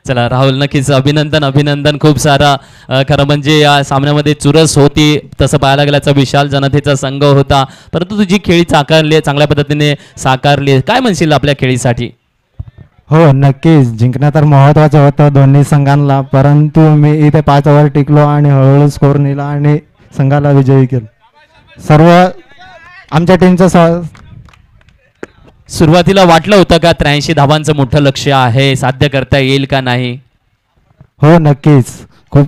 चला राहुल, नक्कीच अभिनंदन अभिनंदन. खूप सारा खरं म्हणजे या सामन्यामध्ये चुरस होती, तसं पाहायला गेल्याचा विशाल जनतेचा संघ होता, परंतु तुझी खेळी साकारली, चांगल्या पद्धतीने साकारली. काय म्हणशील आपल्या खेळीसाठी? हो नक्कीच, जिंकणं तर महत्त्वाचं होतं दोन्ही संघांना, परंतु मी इथे 5 ओव्हर टिकलो आणि हळूहळू स्कोर नेला आणि संघाला विजयी केलं. सर्व आमच्या टीमचं सुरुवातीला वाटलं होतं का 83 धावांचं मोठं लक्ष्य आहे, साध्य करता येईल का नाही? हो नक्कीच, खूप.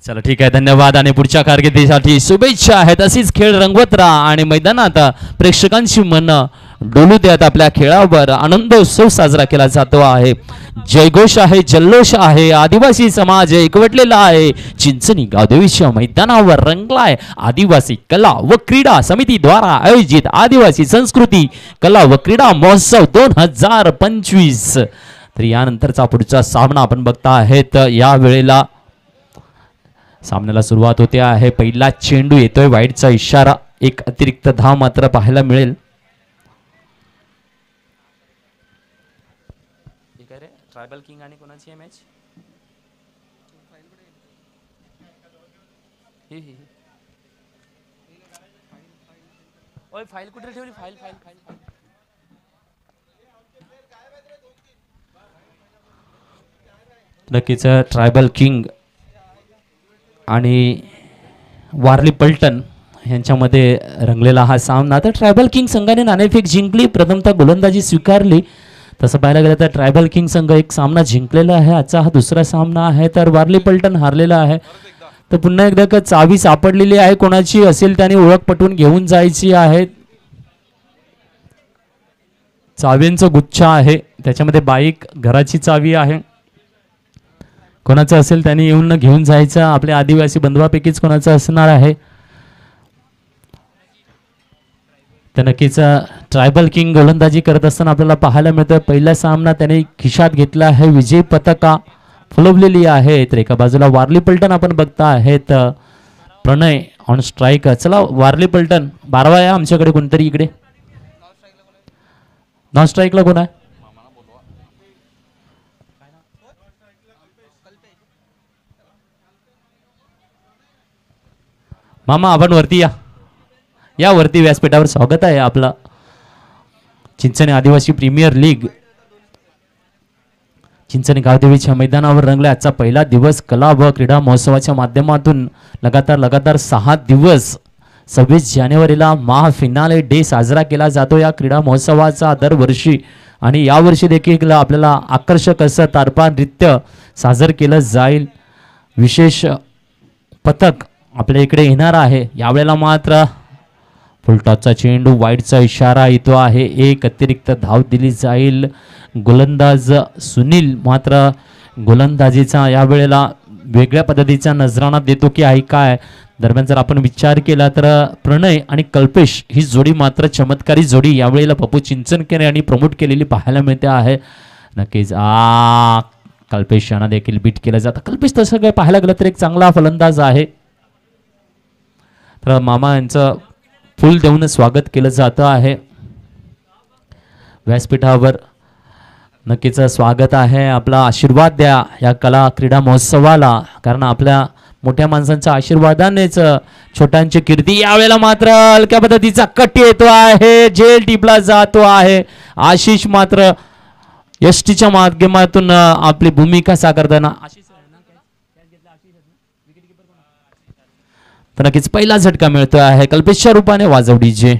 चला ठीक आहे, धन्यवाद आणि पुढच्या कारकिर्दीसाठी शुभेच्छा आहेत. अशीच खेळ रंगवत राहा आणि मैदानात प्रेक्षकांची मन डोलू द्यात. आपल्या खेळावर आनंदोत्सव साजरा केला जातो आहे. जयघोष आहे, जल्लोष आहे, आदिवासी समाज एकवटलेला आहे. चिंचणी गावदेवीच्या मैदानावर रंगलाय आदिवासी कला व क्रीडा समितीद्वारा आयोजित आदिवासी संस्कृती कला व क्रीडा महोत्सव 2025. तर यानंतरचा पुढचा सामना आपण बघता आहेत. या वेळेला सामन्याला सुरुवात होते आहे. पहिला चेंडू येतोय, वाईडचा इशारा, एक अतिरिक्त धाव मात्र पाहायला मिळेल. ट्रायबल किंग आणि कोणाची आहे मॅच? ओय फाईल कुठे ठेवली? फाईल फाईल फाईल नक्कीच ट्रायबल किंग आणि वारली पलटण यांच्यामध्ये रंगलेला हा सामना. तर ट्रायबल किंग संघाने नाणेफेक जिंकली, प्रथमतः गोलंदाजी स्वीकारली. तसं पाहायला गेलं तर ट्रायबल किंग संघ एक सामना जिंकलेला आहे, आजचा हा दुसरा सामना आहे. तर वारली पलटण हारलेला आहे. तर पुन्हा एकदा का चावी सापडलेली आहे, कोणाची असेल त्याने ओळख पटवून घेऊन जायची आहे. चावींचा गुच्छ आहे, त्याच्यामध्ये बाईक, घराची चावी आहे. कोणाचं असेल त्याने येऊन घेऊन जायचं. आपल्या आदिवासी बंधवापैकीच कोणाचं असणार आहे. तर नक्कीच ट्रायबल किंग गोलंदाजी करत असताना आपल्याला पाहायला मिळतं. पहिला सामना त्याने खिशात घेतला आहे, विजय पताका फुलवलेली आहे. तर एका बाजूला वारली पलटण आपण बघता आहेत, प्रणय ऑन स्ट्राईक. चला वारली पलटण 12 या आमच्याकडे कोणतरी इकडे. नॉन स्ट्राईकला कोण आहे? मामा आपण वरती या वरती व्यासपीठावर स्वागत आहे आपलं. चिंचणी आदिवासी प्रीमियर लीग चिंचणी गावदेवीच्या मैदानावर रंगला आजचा पहिला दिवस. कला व क्रीडा महोत्सवाच्या माध्यमातून लगातार 6 दिवस 26 जानेवारीला महाफिनाले डे साजरा केला जातो या क्रीडा महोत्सवाचा दरवर्षी. आणि यावर्षी देखील आपल्याला आकर्षक असं तारपा नृत्य सादर केलं जाईल. विशेष पथक आपल्या इकडे येणार आहे. यावेळेला मात्र फुलटॉसचा चेंडू, वाईडचा इशारा येतो आहे, एक अतिरिक्त धाव दिली जाईल. गोलंदाज सुनील मात्र गोलंदाजीचा यावेळेला वेगळ्या पद्धतीचा नजराणा देतो की आहे काय. दरम्यान जर आपण विचार केला तर प्रणय आणि कल्पेश ही जोडी मात्र चमत्कारी जोडी यावेळेला पप्पू चिंचनकर यांनी प्रमोट केलेली पाहायला मिळते आहे. नक्कीच कल्पेश यांना देखील बीट केलं जातं. कल्पेश तसं काय पाहायला गेलं तर एक चांगला फलंदाज आहे. तर मामा यांचं फुल देऊन स्वागत केलं जातं आहे व्यासपीठावर. नक्कीच स्वागत आहे. आपला आशीर्वाद द्या या कला क्रीडा महोत्सवाला, कारण आपल्या मोठ्या माणसांच्या आशीर्वादानेच छोट्यांची कीर्ती. यावेळेला मात्र हलक्या पद्धतीचा कट येतो आहे, जेल टिपला जातो आहे. आशिष मात्र यष्टीच्या माध्यमातून आपली भूमिका साकारताना तर नक्कीच पहिला झटका मिळतो आहे कल्पेशच्या रूपाने वाजवडी जे.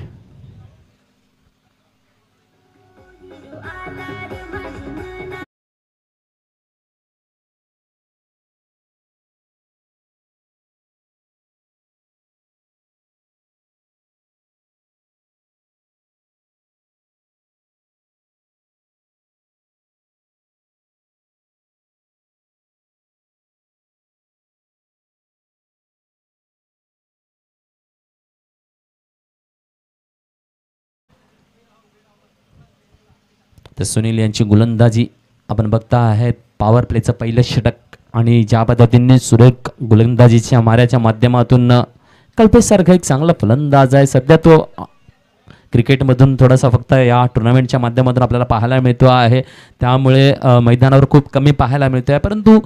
तर सुनील यांची गोलंदाजी आपण बघता आहे. पॉवर प्लेचं पहिलं षटक आणि ज्या पद्धतीने सुरेख गोलंदाजीच्या माऱ्याच्या माध्यमातून कल्पेश सारखा एक चांगला फलंदाज आहे. सध्या तो क्रिकेटमधून थोडासा फक्त या टुर्नामेंटच्या माध्यमातून आपल्याला पाहायला मिळतो आहे, त्यामुळे मैदानावर खूप कमी पाहायला मिळतो आहे. परंतु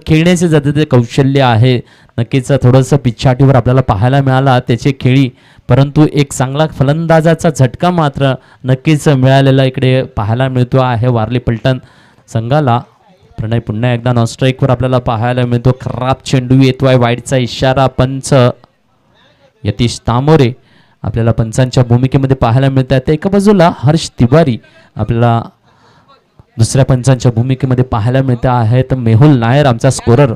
खेळण्याचे जाते ते कौशल्य आहे, नक्कीच थोडंसं पिछाटीवर आपल्याला पाहायला मिळाला त्याचे खेळी, परंतु एक चांगला फलंदाजाचा झटका मात्र नक्कीच मिळालेला इकडे पाहायला मिळतो आहे वारली पलटण संघाला. प्रणय पुन्हा एकदा नॉनस्ट्राईकवर आपल्याला पाहायला मिळतो. खराब चेंडू येतोय, वाईडचा इशारा. पंच यतीश तामोरे आपल्याला पंचांच्या भूमिकेमध्ये पाहायला मिळतात. एका बाजूला हर्ष तिवारी आपल्याला दुसऱ्या पंचांच्या भूमिकेमध्ये पाहायला मिळत आहे. तर मेहुल नायर आमचा स्कोरर.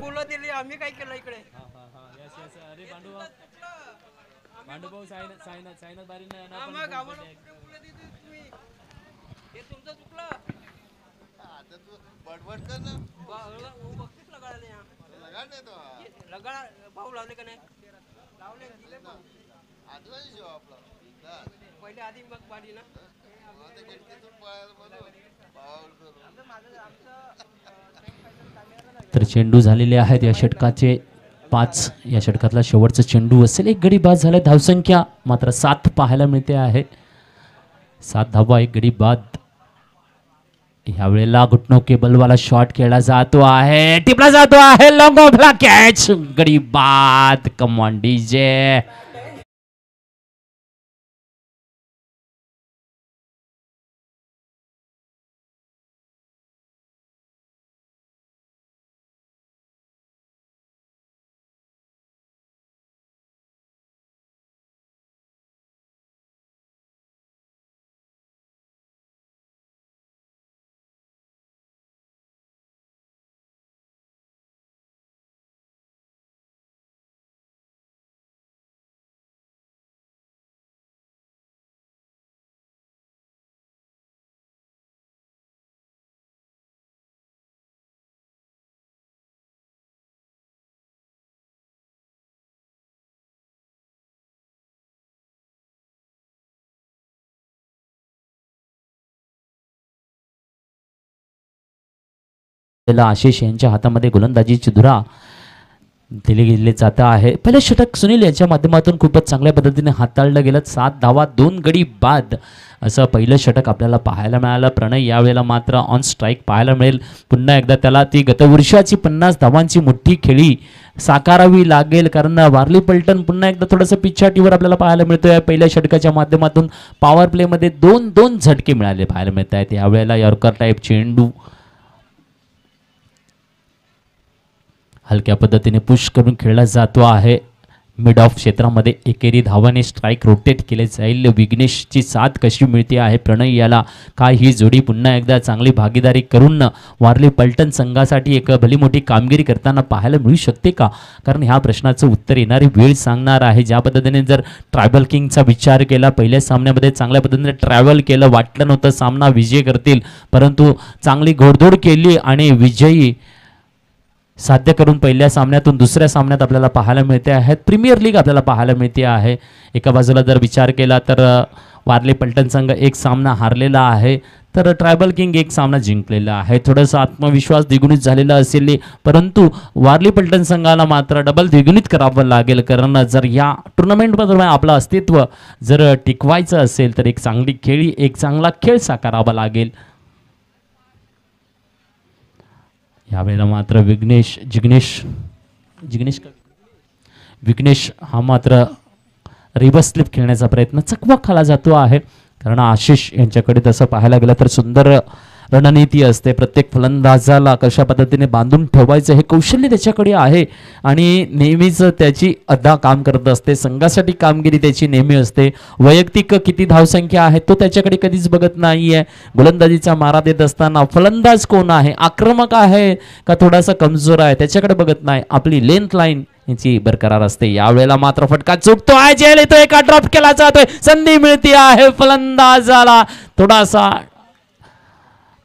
तर चेंडू झालेले आहेत या षटकाचे 5. या षटकातला शेवटचा चेंडू असेल. एक गडी बाद झाले. धावसंख्या मात्र 7 पाहायला मिळते आहे. 7 धावा, एक गडी बाद. यावेळेला घुटनो केबलवाला शॉट खेळला जातो आहे, टिपला जातो आहे, लॉंग ऑफला कॅच, गडी बाद. कम ऑन डीजे. आशिष यांच्या हातामध्ये गोलंदाजीची धुरा दिली गेले जात आहे. पहिले षटक सुनील यांच्या माध्यमातून खूपच चांगल्या पद्धतीने हाताळलं गेलं. 7 धावा, 2 गडी बाद असं पहिलं षटक आपल्याला पाहायला मिळालं. प्रणय यावेळेला मात्र ऑन स्ट्राईक पाहायला मिळेल. पुन्हा एकदा त्याला ती गतवर्षाची 50 धावांची मोठी खेळी साकारावी लागेल, कारण वारली पलटण पुन्हा एकदा थोडंसं पिछाटीवर आपल्याला पाहायला मिळतोय. पहिल्या षटकाच्या माध्यमातून पॉवर प्लेमध्ये 2 झटके मिळाले पाहायला मिळत आहेत. यावेळेला यॉर्कर टाईप चेंडू हलक्या पद्धतीने पुश करून खेळला जातो आहे. मिड ऑफ क्षेत्रामध्ये एकेरी धावाने स्ट्राईक रोटेट केले जाईल. विघ्नेशची साथ कशी मिळते आहे प्रणय याला, काय ही जोडी पुन्हा एकदा चांगली भागीदारी करून वारली पलटण संघासाठी एक भली मोठी कामगिरी करताना पाहायला मिळू शकते का? कारण ह्या प्रश्नाचं उत्तर येणारी वेळ सांगणार आहे. ज्या पद्धतीने जर ट्रायबल किंगचा विचार केला, पहिल्या सामन्यामध्ये चांगल्या पद्धतीने ट्रॅव्हल केलं, वाटलं नव्हतं सामना विजय करतील, परंतु चांगली घोडदौड केली आणि विजयी साध्य करून पहिल्या सामन्यातून दुसऱ्या सामन्यात आपल्याला पाहायला मिळते आहे. प्रीमियर लीग आपल्याला पाहायला मिळते आहे. एका बाजूला जर विचार केला तर वारली पलटण संघ एक सामना हारलेला आहे, तर ट्रायबल किंग एक सामना जिंकलेला आहे. थोडासा आत्मविश्वास द्विगुणित झालेला असेल, परंतु वारली पलटण संघाला मात्र डबल द्विगुणित करावं लागेल, कारण जर या टुर्नामेंटमध्ये आपलं अस्तित्व जर टिकवायचं असेल तर एक चांगली खेळी, एक चांगला खेळ साकारावा लागेल. यावेळेला मात्र विघ्नेश हा मात्र रिव्हर्स स्लिप खेळण्याचा प्रयत्न चकवा खाला जातो आहे, कारण आशिष यांच्याकडे तसं पाहायला गेलं तर सुंदर रणनीती असते. प्रत्येक फलंदाजाला कशा पद्धतीने बांधून ठेवायचं हे कौशल्य त्याच्याकडे आहे आणि नेहमीच त्याची अदा काम करत असते. संघासाठी कामगिरी त्याची नेहमी असते. वैयक्तिक किती धावसंख्या आहे तो त्याच्याकडे कधीच बघत नाही आहे. गोलंदाजीचा मारा देत असताना फलंदाज कोण आहे, आक्रमक आहे का थोडासा कमजोर आहे, त्याच्याकडे बघत नाही. आपली लेंथ लाईन याची बरकरार असते. यावेळेला मात्र फटका चुकतो आहे, जेल येतो, एका ड्रॉप केला जातोय, संधी मिळते आहे फलंदाजाला. थोडासा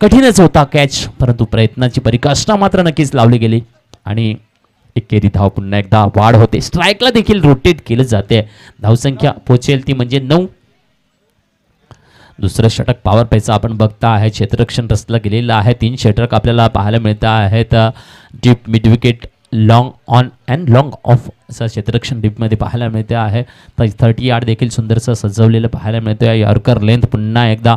कठीणच होता कॅच, परंतु प्रयत्नाची परिकाष्ठा मात्र नक्कीच लावली गेली आणि एकेरी धाव पुन्हा एकदा वाढ होते. स्ट्राईकला देखील रोटेट केलं जाते. धावसंख्या पोचेल ती म्हणजे 9. दुसरं षटक पॉवर प्लेचं आपण बघता आहे. क्षेत्ररक्षण रचलं गेलेलं आहे. 3 षटक आपल्याला पाहायला मिळत आहेत. Deep mid wicket long on and long of असं क्षेत्ररक्षण डीपमध्ये पाहायला मिळते आहे. तर 30 यार्ड देखील सुंदरसं सजवलेलं पाहायला मिळतं आहे. यॉर्कर लेंथ पुन्हा एकदा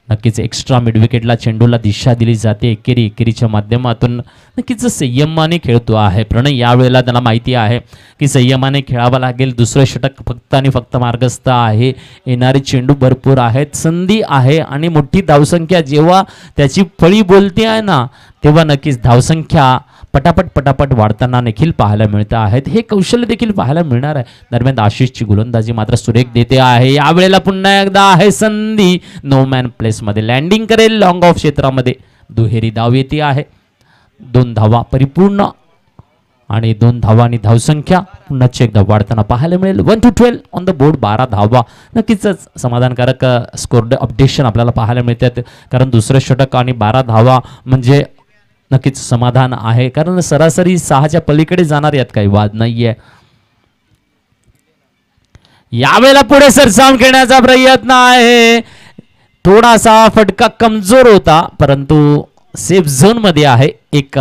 नक्कीच एक्स्ट्रा मिडविकेटला चेंडूला दिशा दिली जाते. एकेरीच्या माध्यमातून नक्कीच संयमाने खेळतो आहे प्रणय. यावेळेला त्याला माहिती आहे की संयमाने खेळावं लागेल. दुसरं षटक फक्त आणि फक्त मार्गस्थ आहे. येणारे चेंडू भरपूर आहेत, संधी आहे आणि मोठी धावसंख्या जेव्हा त्याची फळी बोलते आहे ना तेव्हा नक्कीच धावसंख्या पटापट वाढताना देखील पाहायला मिळतं आहेत. हे कौशल्य देखील पाहायला मिळणार आहे. दरम्यान आशिषची गोलंदाजी मात्र सुरेख देते आहे. यावेळेला पुन्हा एकदा आहे संधी. नो मॅन प्लेसमध्ये लँडिंग करेल लॉंग ऑफ क्षेत्रामध्ये. दुहेरी धाव येते आहे. 2 धावा परिपूर्ण आणि 2 धावा आणि धावसंख्या पुन्हा एकदा वाढताना पाहायला मिळेल. 1 to 12 ऑन द बोर्ड. 12 धावा नक्कीच समाधानकारक स्कोर अपडेशन आपल्याला पाहायला मिळतात. कारण दुसरं षटक आणि 12 धावा म्हणजे नक्कीच समाधान आहे. कारण सरासरी 6च्या पलीकडे जाणार यात काही वाद नाहीये. यावेळेला पुढे सरसावून खेळण्याचा प्रयत्न आहे. थोडासा फटका कमजोर होता परंतु सेफ झोन मध्ये आहे. 1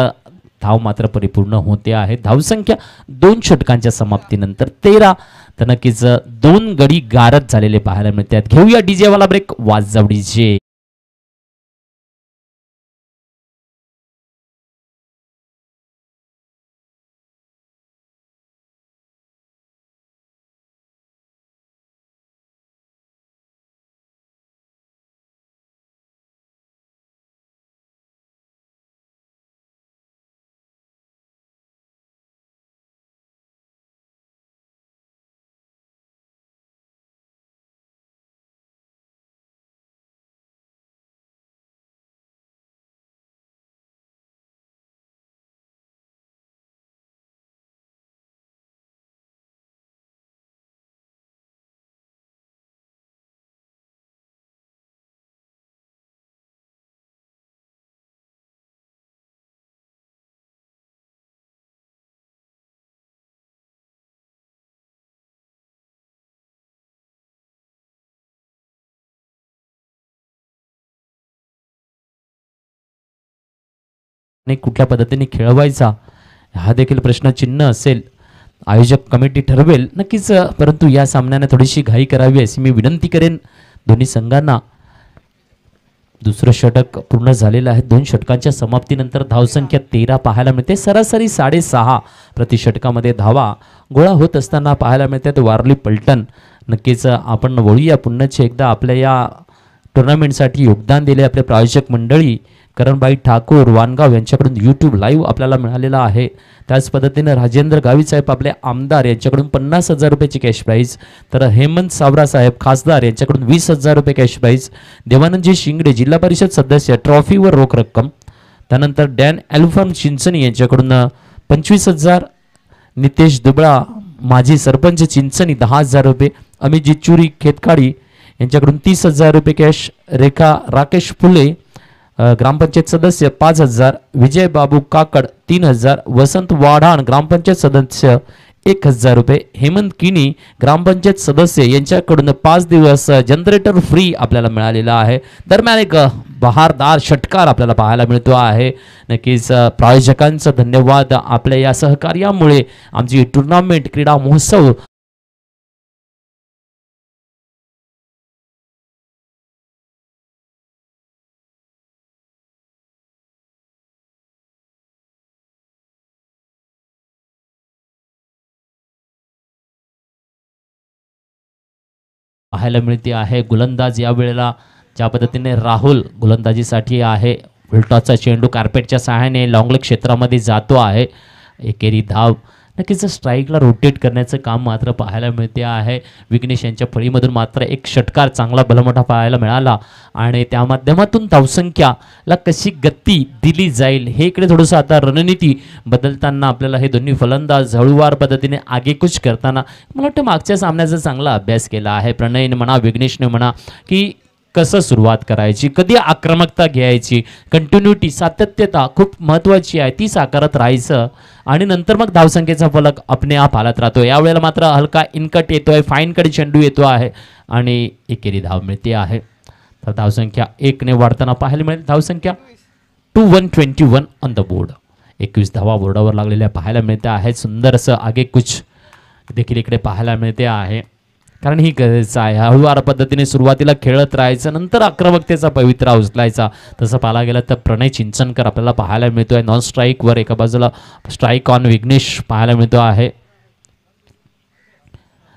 धाव मात्र परिपूर्ण होते आहे. धावसंख्या 2 षटकांच्या समाप्तीनंतर 13. तर नक्कीच 2 गडी गारद झालेले पाहायला मिळतात. घेऊया डीजे वाला ब्रेक. वाजव डीजे. आणि कुठल्या पद्धतीने खेळवायचा हा देखील प्रश्नचिन्ह असेल. आयोजक कमिटी ठरवेल नक्कीच. परंतु या सामन्याने थोडीशी घाई करावी अशी मी विनंती करेन दोन्ही संघांना. दुसरं षटक पूर्ण झालेलं आहे. 2 षटकांच्या समाप्तीनंतर धावसंख्या 13 पाहायला मिळते. सरासरी 6.5 प्रति षटकामध्ये धावा गोळा होत असताना पाहायला मिळतात. वारली पलटण नक्कीच आपण वळूया पुन्हा एकदा आपल्या या टुर्नामेंटसाठी योगदान दिले आपले प्रायोजक मंडळी करणबाई ठाकूर वानगाव यांच्याकडून यूट्यूब लाईव्ह आपल्याला मिळालेला आहे. त्याच पद्धतीने राजेंद्र गावी साहेब आपले आमदार यांच्याकडून 50,000 रुपयाची कॅश प्राईज. तर हेमंत सावरा साहेब खासदार यांच्याकडून 20,000 रुपये कॅश प्राईज. देवानंदजी शिंगडे जिल्हा परिषद सदस्य ट्रॉफीवर रोख रक्कम. त्यानंतर डॅन एल्फर्म चिंचणी यांच्याकडून 25,000. नितेश दुबळा माजी सरपंच चिंचणी 10,000 रुपये. अमित जिच्चुरी खेतकाळी यांच्याकडून 30,000 रुपये कॅश. रेखा राकेश फुले ग्रामपंचायत सदस्य 5,000. विजय बाबू काकड 3,000. वसंत वाढाण ग्रामपंचायत सदस्य 1,000 रुपये. हेमंत किनी ग्रामपंचायत सदस्य यांच्याकडून 5 दिवस जनरेटर फ्री आपल्याला मिळालेला आहे. दरम्यान एक बहारदार षटकार आपल्याला पाहायला मिळतो आहे. नक्कीच प्रायोजकांचं धन्यवाद. आपल्या या सहकार्यामुळे आमची टुर्नामेंट क्रीडा महोत्सव पाहायला मिळते आहे. गोलंदाज या वेळेला ज्या पद्धतीने राहुल गोलंदाजीसाठी आहे. उलटाचा चेंडू कार्पेटच्या सहाय्याने लॉंगलेग क्षेत्रामध्ये जातो आहे. एकेरी धाव. नक्कीच स्ट्राईकला रोटेट करण्याचं काम मात्र पाहायला मिळते आहे. विघ्नेश यांच्या फळीमधून मात्र एक षटकार चांगला भलमोठा पाहायला मिळाला आणि त्या माध्यमातून धावसंख्याला कशी गती दिली जाईल हे इकडे थोडंसं आता रणनीती बदलताना आपल्याला हे दोन्ही फलंदाज हळूवार पद्धतीने आगेकूच करताना मला वाटतं मागच्या सामन्याचा चांगला अभ्यास केला आहे. प्रणयने म्हणा विघ्नेशने म्हणा की कसं सुरुवात करायची, कधी आक्रमकता घ्यायची, कंटिन्युटी सातत्यता खूप महत्त्वाची आहे ती साकारत राहायचं आणि नंतर मग धावसंख्येचा फलक अपने आप हालत राहतो. यावेळेला मात्र हलका इनकट येतोय, फाईनकडे चेंडू येतो आहे आणि एकेरी धाव मिळते आहे. तर धावसंख्या 1 ने वाढताना पाहायला मिळेल. धावसंख्या 121 ऑन द बोर्ड. 21 धावा बोर्डावर लागलेल्या पाहायला मिळते आहेत. सुंदर असं आगेकूच देखील इकडे पाहायला मिळते आहे, कारण ही गरज आहे. हळूवार पद्धतीने सुरुवातीला खेळत राहायचं, नंतर आक्रमकतेचा पवित्रा उचलायचा. तसं पाहायला गेलं तर प्रणय चिंचनकर आपल्याला पाहायला मिळतोय नॉन स्ट्राईकवर. एका बाजूला स्ट्राईक ऑन विघ्नेश पाहायला मिळतो आहे.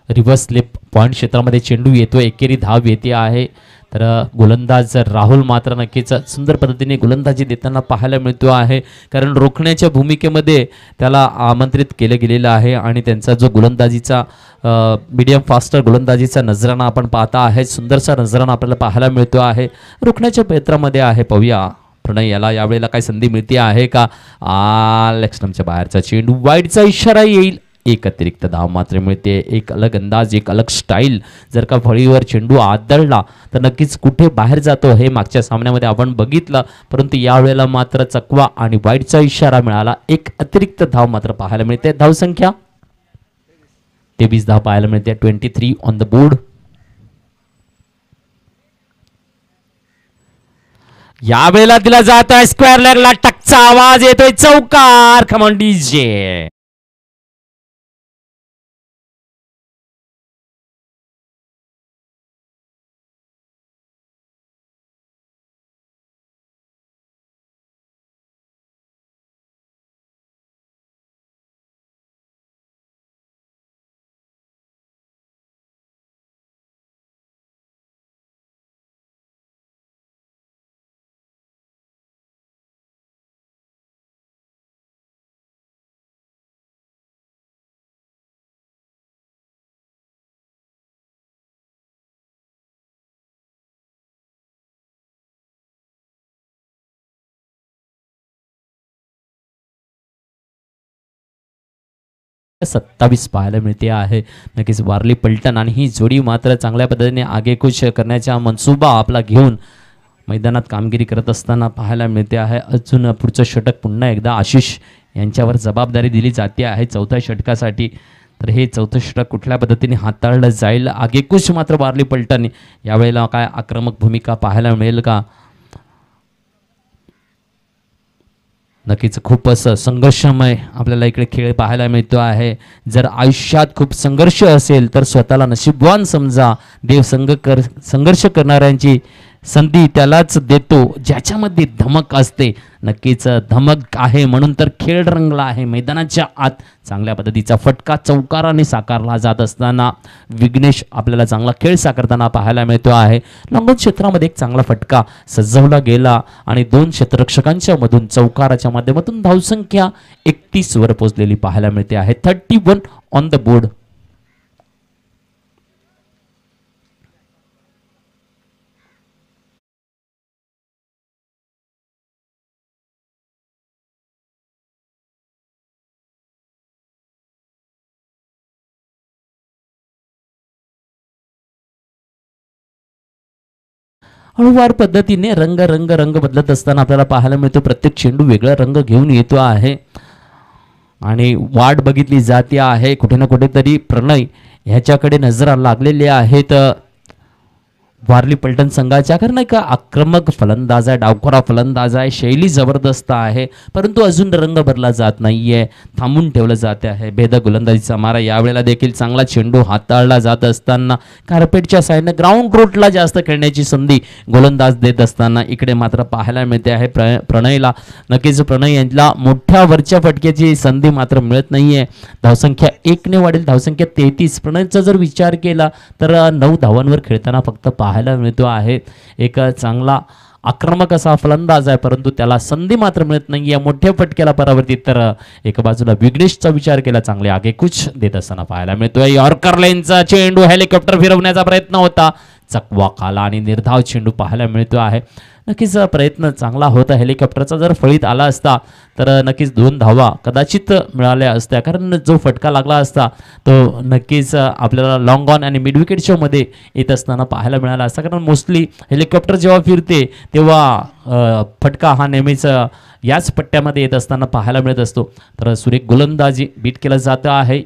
रिव्हर्स स्लिप पॉईंट क्षेत्रामध्ये चेंडू येतो, एकेरी धाव येते आहे. तर गोलंदाज राहुल मात्र नक्कीच सुंदर पद्धतीने गोलंदाजी देताना पाहायला मिळतो आहे, कारण रोखण्याच्या भूमिकेमध्ये त्याला आमंत्रित केलं गेलेलं आहे आणि त्यांचा जो गोलंदाजीचा मीडियम फास्टर गोलंदाजीचा नजराणा आपण पाहता आहे. सुंदरसा नजराणा आपल्याला पाहायला मिळतो आहे. रोखण्याच्या प्रयत्नामध्ये आहे. पाहूया प्रणय याला यावेळेला काय संधी मिळते आहे का. लेग बाहेरचा चेंडू, वाईडचा इशारा येईल. एक अतिरिक्त धाव मात्र मिळते. एक अलग अंदाज, एक अलग स्टाईल. जर का फळीवर चेंडू आदळला तर नक्कीच कुठे बाहेर जातो हे मागच्या सामन्यामध्ये आपण बघितलं, परंतु यावेळेला मात्र चकवा आणि वाईडचा इशारा मिळाला. एक अतिरिक्त धाव मात्र पाहायला मिळते. धावसंख्या 23 धाव पाहायला मिळते. 23 ऑन द बोर्ड. यावेळेला दिला जात आहे स्क्वेअर लेगला, टकचा आवाज येतोय. चौकार. कम ऑन डीजे. सत्तावीस पाहायला मिळते आहे. नक्कीच वारली पलटण आणि ही जोडी मात्र चांगल्या पद्धतीने आगेकूच करण्याचा मनसुबा आपला घेऊन मैदानात कामगिरी करत असताना पाहायला मिळते आहे. अजून पुढचं षटक पुन्हा एकदा आशिष यांच्यावर जबाबदारी दिली जाते आहे चौथ्या षटकासाठी. तर हे चौथं षटक कुठल्या पद्धतीने हाताळलं जाईल. आगेकूच मात्र वारली पलटण यावेळेला काय आक्रमक भूमिका पाहायला मिळेल का. नक्कीच खूप असं संघर्षमय आपल्याला इकडे खेळ पाहायला मिळतो आहे. जर आयुष्यात खूप संघर्ष असेल तर स्वतःला नशीबवान समजा. देव संघर्ष करणाऱ्यांची संधी त्यालाच देतो ज्याच्यामध्ये धमक असते. नक्कीच धमक आहे म्हणून तर खेळ रंगला आहे. मैदानाच्या आत चांगल्या पद्धतीचा फटका चौकाराने साकारला जात असताना विघ्नेश आपल्याला चांगला खेळ साकारताना पाहायला मिळतो आहे. लॉंगॉन क्षेत्रामध्ये एक चांगला फटका सजवला गेला आणि दोन क्षेत्ररक्षकांच्या मधून चौकाराच्या माध्यमातून धावसंख्या 31 वर पोहोचलेली पाहायला मिळते आहे. 31 ऑन द बोर्ड. हळूवार पद्धतीने रंग रंग रंग बदलत असताना आपल्याला पाहायला मिळतो. प्रत्येक चेंडू वेगळा रंग घेऊन येतो आहे आणि वाट बघितली जाते आहे. कुठे ना कुठेतरी प्रणय ह्याच्याकडे नजर लागलेले आहेत वारली पलटण संघाच्या. कारण का आक्रमक फलंदाज आहे, डावखोरा फलंदाज आहे, शैली जबरदस्त आहे, परंतु अजून रंग भरला जात नाहीये, थांबून ठेवलं जाते आहे. भेदक गोलंदाजीचा मारा यावेळेला देखील चांगला चेंडू हाताळला जात असताना कार्पेटच्या साईडने ग्राउंड रूटला जास्त खेळण्याची संधी गोलंदाज देत असताना इकडे मात्र पाहायला मिळते आहे प्रणयला. नक्कीच प्रणय यांना मोठ्या वरच्या फटक्याची संधी मात्र मिळत नाहीये. धावसंख्या 1 ने वाढेल. धावसंख्या 33. प्रणयचा जर विचार केला तर 9 धावांवर खेळताना फक्त पाहायला मिळतो आहे. एक चांगला आक्रमक असा फलंदाज आहे, परंतु त्याला संधी मात्र मिळत नाही आहे मोठ्या फटक्याला परावर्तित. तर एका बाजूला विघ्नेशचा विचार केला चांगले आगेकूच देत असताना पाहायला मिळतोय. यॉर्कर लाईनचा चेंडू हेलिकॉप्टर फिरवण्याचा प्रयत्न होता, चकवा खाला आणि निर्धाव चेंडू पाहायला मिळतो आहे. नक्कीच प्रयत्न चांगला होता. हेलिकॉप्टरचा जर फळीत आला असता तर नक्कीच 2 धावा कदाचित मिळाल्या असत्या, कारण जो फटका लागला असता तो नक्कीच आपल्याला लॉंग ऑन आणि मिड विकेटच्या मध्ये येत असताना पाहायला मिळाला असता. कारण मोस्टली हेलिकॉप्टर जेव्हा फिरते तेव्हा फटका हा नेहमीच याच पट्ट्यामध्ये येत असताना पाहायला मिळत असतो. तर सुरेख गोलंदाजी बीट केलं जातं आहे.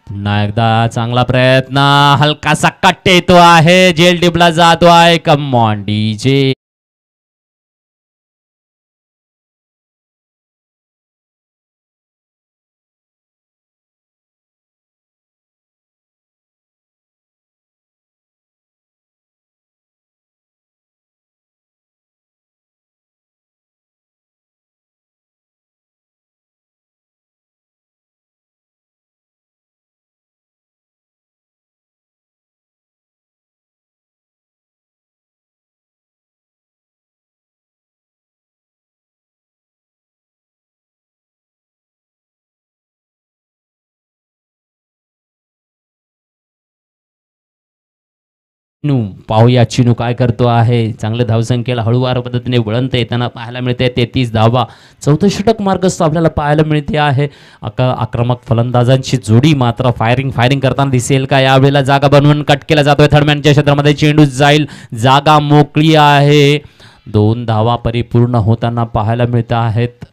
पुन्हा एकदा चांगला प्रयत्न, हलकासा कट येतो आहे, जेल डिपला जातो आहे. कम ऑन डीजे. चिनू पाहूया चिनू काय करतो आहे. चांगल्या धावसंख्येला हळूवार पद्धतीने वळणत येताना पाहायला मिळते. 33 धावा, 14 षटक मार्गस्थ आपल्याला पाहायला मिळते आहे. आक्रमक फलंदाजांची जोडी मात्र फायरिंग करताना दिसेल का. यावेळेला जागा बनवून कट केला जातोय. थर्डमॅनच्या क्षेत्रामध्ये चेंडू जाईल, जागा मोकळी आहे. 2 धावा परिपूर्ण होताना पाहायला मिळत आहेत.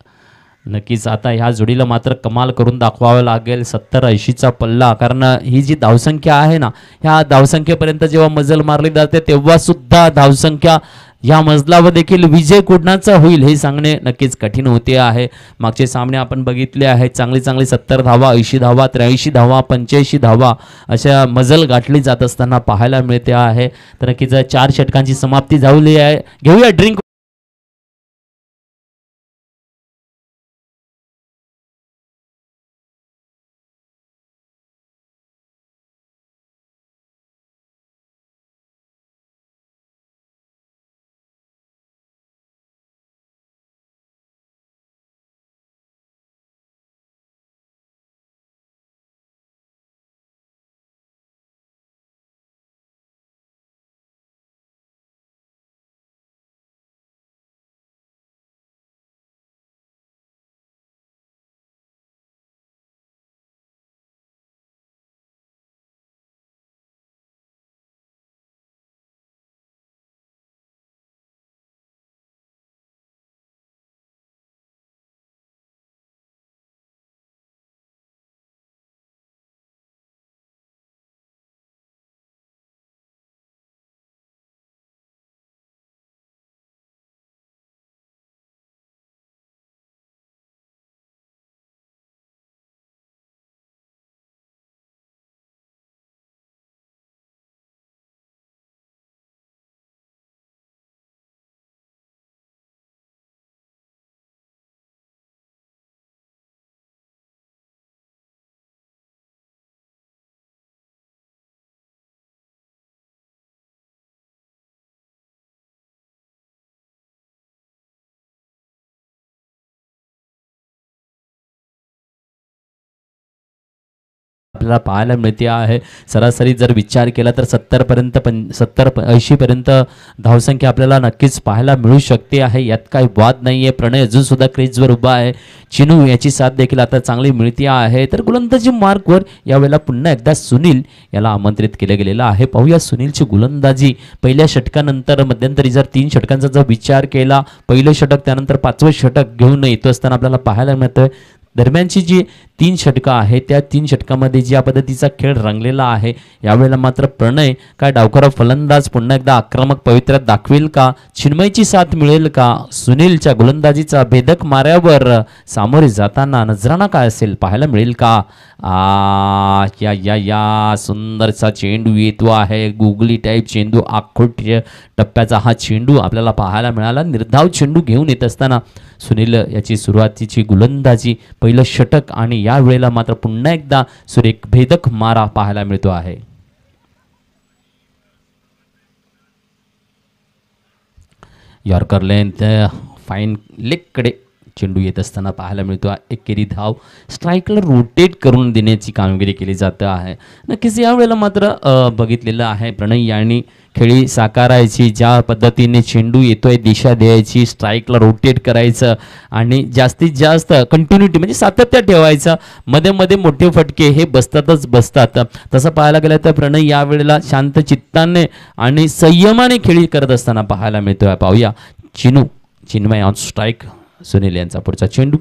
नक्कीच आता ह्या जोडीला मात्र कमाल करून दाखवावं लागेल. 70-80चा पल्ला, कारण ही जी धावसंख्या आहे ना, ह्या धावसंख्येपर्यंत जेव्हा मजल मारली जाते तेव्हा सुद्धा धावसंख्या या मजलावर देखील विजय कुणाचा होईल हे सांगणे नक्कीच कठीण होते आहे. मागचे सामने आपण बघितले आहेत. चांगली 70 धावा, 80 धावा, 83 धावा, 85 धावा अशा मजल गाठली जात असताना पाहायला मिळते आहे. तर नक्कीच 4 षटकांची समाप्ती झाली आहे. घेऊया ड्रिंक. आपल्याला पाहायला मिळते आहे. सरासरी जर विचार केला तर 70-80 पर्यंत धावसंख्या आपल्याला नक्कीच पाहायला मिळू शकते आहे. यात काही वाद नाही आहे. प्रणय अजून सुद्धा क्रीजवर उभा आहे. चिनू याची साथ देखील आता चांगली मिळते आहे. तर गोलंदाजी मार्कवर यावेळेला पुन्हा एकदा सुनील याला आमंत्रित केलं गेलेलं आहे. पाहूया सुनीलची गोलंदाजी. पहिल्या षटकानंतर मध्यंतरी जर 3 षटकांचा जर विचार केला, पहिलं षटक त्यानंतर 5वं षटक घेऊन येतो असताना आपल्याला पाहायला मिळतंय. दरम्यानची जी 3 षटकं आहेत त्या 3 षटकामध्ये ज्या पद्धतीचा खेळ रंगलेला आहे, यावेळेला मात्र प्रणय काय डावखरा फलंदाज पुन्हा एकदा आक्रमक पवित्र्यात दाखवेल का, चिन्मयची साथ मिळेल का, सुनीलच्या गोलंदाजीचा भेदक माऱ्यावर सामोरे जाताना नजराणा काय असेल पाहायला मिळेल का. या सुंदरसा चेंडू येतो आहे. गुगली टाईप चेंडू, आखोट टप्प्याचा हा चेंडू आपल्याला पाहायला मिळाला. निर्धाव चेंडू घेऊन येत असताना सुनील याची सुरुवातीची गोलंदाजी, पहिलं षटक आणि या वेळेला मात्र पुन्हा एकदा सुरेख भेदक मारा पाहायला मिळतो आहे. यॉर्कर लेंथ फाईन लेगकडे चेंडू येत असताना पाहायला मिळतो. एकेरी धाव स्ट्राईकला रोटेट करून देण्याची कामगिरी केली जात आहे. नक्कीच यावेळेला मात्र बघितलेलं आहे प्रणय यांनी खेळी साकारायची, ज्या पद्धतीने चेंडू येतोय दिशा द्यायची, स्ट्राईकला रोटेट करायचं आणि जास्तीत जास्त कंटिन्युटी म्हणजे सातत्य ठेवायचं. मध्ये मध्ये मोठे फटके हे बसतात. तसं पाहायला गेलं तर प्रणय यावेळेला शांत चित्ताने आणि संयमाने खेळी करत असताना पाहायला मिळतोय. पाहूया चिन्मय ऑन स्ट्राईक. सुनील यांचा पुढचा चेंडू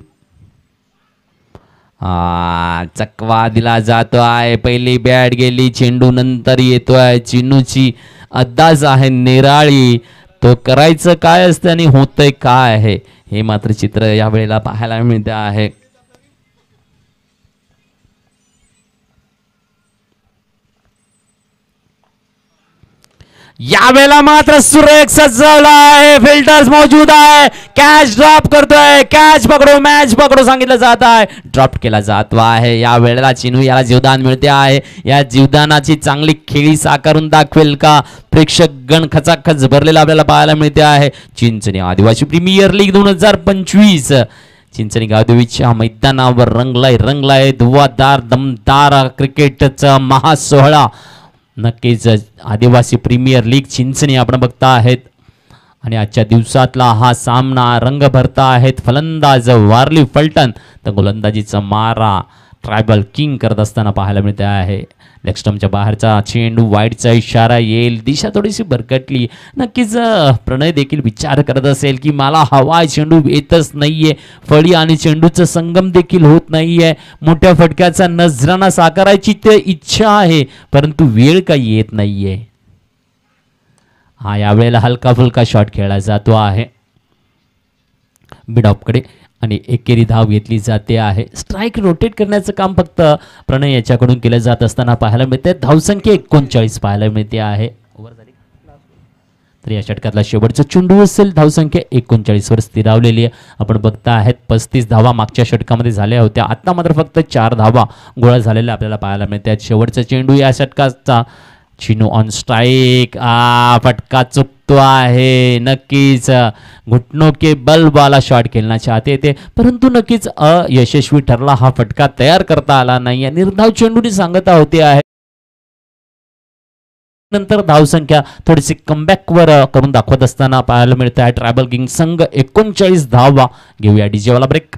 चकवा दिला जातो आहे. पहिली बॅट गेली, चेंडू नंतर येतोय. चिन्नूची अंदाज आहे निराळी, तो करायचं काय असतं आणि होतंय काय आहे हे मात्र चित्र यावेळेला पाहायला मिळते आहे. यावेळेला मात्र सुरेख सजवला आहे. फिल्टर्स मौजूद आहे. कॅच ड्रॉप करतोय. कॅच पकडो, मॅच पकडो सांगितलं जात आहे. ड्रॉप केला जातो आहे. या वेळेला चिनू याला जीवदान मिळते आहे. या जीवदानाची चांगली खेळी साकारून दाखवेल का. प्रेक्षक गण खचाखच भरलेला आपल्याला पाहायला मिळते आहे. चिंचणी आदिवासी प्रीमियर लीग 2025 चिंचणी गावदेवीच्या मैदानावर रंगलाय धुवाधार दमदार क्रिकेटचा महासोहळा नक्कीच आदिवासी प्रीमियर लीग चिंचणी आपण बघता आहेत आणि आजच्या दिवसातला हा सामना रंग भरता आहेत. फलंदाज वारली फलटण तर गोलंदाजीचा मारा ट्रायबल किंग करत असताना पाहायला मिळते आहे. लेगस्टम्पच्या बाहेरचा चेंडू वाईडचा इशारा येईल. दिशा थोडीशी भरकटली. नक्कीच प्रणय देखील विचार करत असेल की मला हवा चेंडू येतच नाहीये. फळी आणि चेंडूचं संगम देखील होत नाहीये. मोठ्या फटक्याचा नजराणा साकारायची ते इच्छा आहे परंतु वेळ काही येत नाहीये. हा यावेळेला हलका फुलका शॉट खेळला जातो आहे मिडऑफकडे आणि एकेरी धाव घेतली जाते आहे. स्ट्राईक रोटेट करण्याचं काम फक्त प्रणय याच्याकडून केलं जात असताना पाहायला मिळते. धावसंख्या 39 पाहायला मिळते आहे. तर या षटकातला शेवटचा चेंडू असेल. धावसंख्या 39 वर स्थिरावलेली आहे. आपण बघता आहेत 35 धावा मागच्या षटकामध्ये झाल्या होत्या. आता मात्र फक्त 4 धावा गोळा झालेल्या आपल्याला पाहायला मिळते. शेवटचा चेंडू या षटकाचा चिनू ऑन स्ट्राईक. फटका चुकतो आहे. नक्कीच घुटनों के बल वाला शॉट खेळना चाहते थे परंतु नक्कीच अयशस्वी ठरला. हा फटका तयार करता आला नाही. निर्धाव चेंडूने सांगता होते आहे. नंतर धावसंख्या थोडीशी कमबॅकवर करून दाखवत असताना पाहायला मिळते आहे. ट्रायबल किंग संघ 39 धावा. घेऊया डीजे वाला ब्रेक.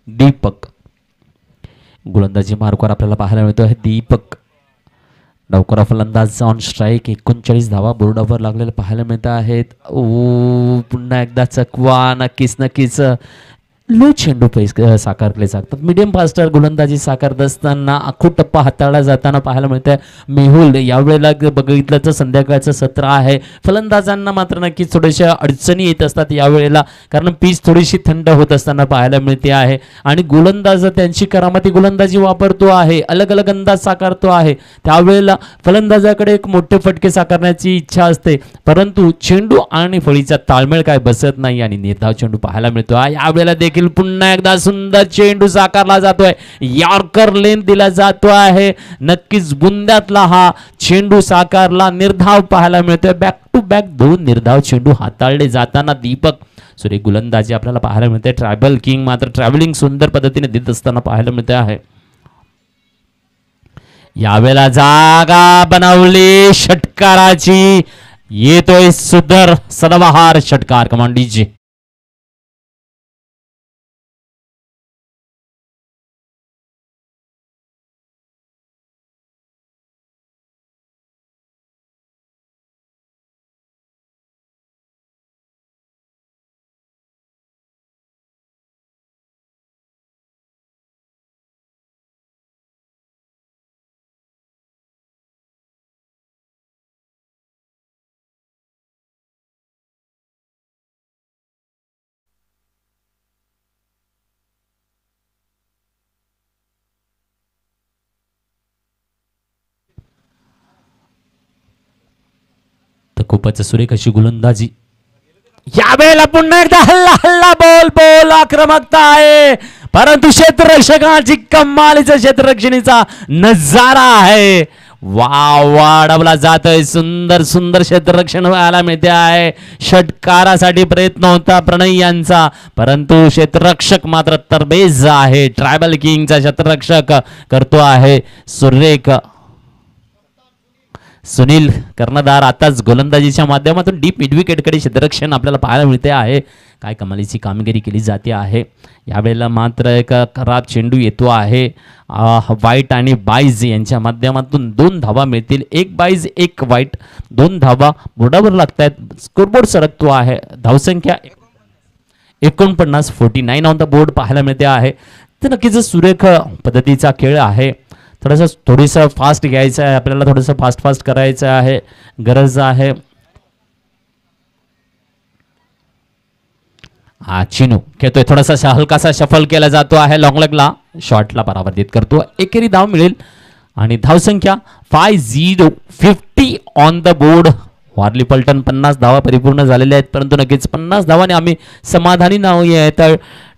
दीपक गोलंदाजी मार्गावर आपल्याला पाहायला मिळतो आहे. दीपक डावकरा फलंदाज ऑन स्ट्राईक. 39 धावा बोर्डावर लागलेले पाहायला मिळत आहेत. पुन्हा एकदा चकवा. नक्कीच लो चेंडू साकारले जातात. मीडियम फास्टर गोलंदाजी साकारत असताना आखू टप्पा हाताळला जाताना पाहायला मिळतंय. मेहुल यावेळेला बघितलं तर संध्याकाळचं सत्र आहे. फलंदाजांना मात्र नक्कीच थोड्याशा अडचणी येत असतात यावेळेला कारण पीच थोडीशी थंड होत असताना पाहायला मिळते आहे आणि गोलंदाज त्यांची करामती गोलंदाजी वापरतो आहे. अलग अलग अंदाज साकारतो आहे. त्यावेळेला फलंदाजाकडे एक मोठे फटके साकारण्याची इच्छा असते परंतु चेंडू आणि फळीचा ताळमेळ काय बसत नाही आणि निर्धाव चेंडू पाहायला मिळतो. यावेळेला देखील पुन्हा एकदा सुंदर चेंडू साकारला जातोय. यॉर्कर लेन दिला जातो आहे. नक्कीच बुंद्यातला हा चेंडू साकारला. निर्धाव पाहायला मिळतोय. बॅक टू बॅक 2 निर्धाव चेंडू हाताळले जाताना दीपक सुरेख गोलंदाजी आपल्याला पाहायला मिळते. ट्रायबल किंग मात्र ट्रॅव्हलिंग सुंदर पद्धतीने देत असताना पाहायला मिळते आहे. यावेळेला जागा बनवली षटकाराची. येतोय सुंदर सदाबहार षटकार. Command DJ. खूपच सुरेख अशी गोलंदाजी. यावेळेला पुन्हा एकदा हल्ला बोल आक्रमकता आहे परंतु क्षेत्ररक्षकाची कमालीचा क्षेत्ररक्षणीचा नजारा आहे. वाढवला जातोय. सुंदर क्षेत्ररक्षण व्हायला मिळते आहे. षटकारासाठी प्रयत्न होता प्रणय यांचा परंतु क्षेत्ररक्षक मात्र तरबेज आहे. ट्रायबल किंगचा क्षेत्ररक्षक करतो आहे सुरेख सुनील कर्णधार आताच गोलंदाजीच्या माध्यमातून डीप मिडविकेटकडे क्षेत्ररक्षण आपल्याला पाहायला मिळते आहे. काय कमालीची कामगिरी केली जाते आहे. यावेळेला मात्र एक खराब चेंडू येतो आहे. वाईट आणि बाईज यांच्या माध्यमातून 2 धावा मिळतील. 1 बाईज 1 वाईट, 2 धावा बोर्डावर लागत आहेत. स्कोरबोर्ड सरकतो आहे. धावसंख्या 49 ऑन द बोर्ड पाहायला मिळते आहे. तर नक्कीच सुरेख पद्धतीचा खेळ आहे. थोडंसं फास्ट घ्यायचं आहे आपल्याला, थोडंसं फास्ट करायचं आहे, गरज आहे. हा चिनू खेळतोय, थोडासा हलकासा शफल केला जातो आहे. लॉंग लेगला शॉटला परावर्तित करतो. एकेरी धाव मिळेल आणि धावसंख्या 50 ऑन द बोर्ड. वारली पलटण 50 धावा परिपूर्ण झालेल्या आहेत, परंतु नक्कीच 50 धावाने आम्ही समाधानी नाही आहे. तर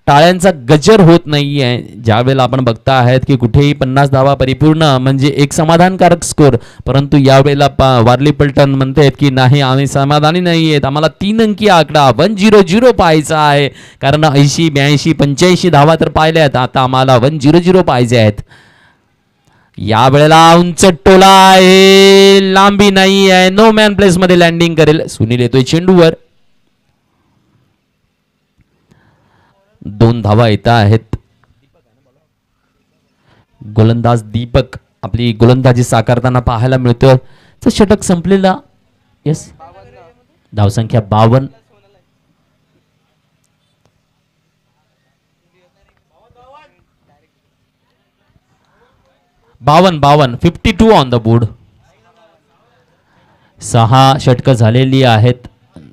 टाळ्यांचा गजर होत नाही आहे. ज्यावेळेला आपण बघता आहेत की कुठेही 50 धावा परिपूर्ण म्हणजे एक समाधानकारक स्कोर, परंतु यावेळेला वारली पलटण म्हणते की नाही आम्ही समाधानी नाही आहेत, आम्हाला 3 अंकी आकडा 100 पाहायचा आहे. कारण 80 82 85 धावा तर पाहिल्या आहेत, आता आम्हाला 100 पाहिजे आहेत. यावेळेला उंच टोला आहे, लांबी नाही आहे, नो मॅन प्लेस मध्ये लँडिंग करेल. सुनील येतोय चेंडूवर. 2 धावा येत आहेत. गोलंदाज दीपक आपली गोलंदाजी साकारताना पाहायला मिळतोय. तर षटक संपलेला. यस, धावसंख्या 52. बावन 52 ऑन द बोर्ड. 6 षटकं झालेली आहेत.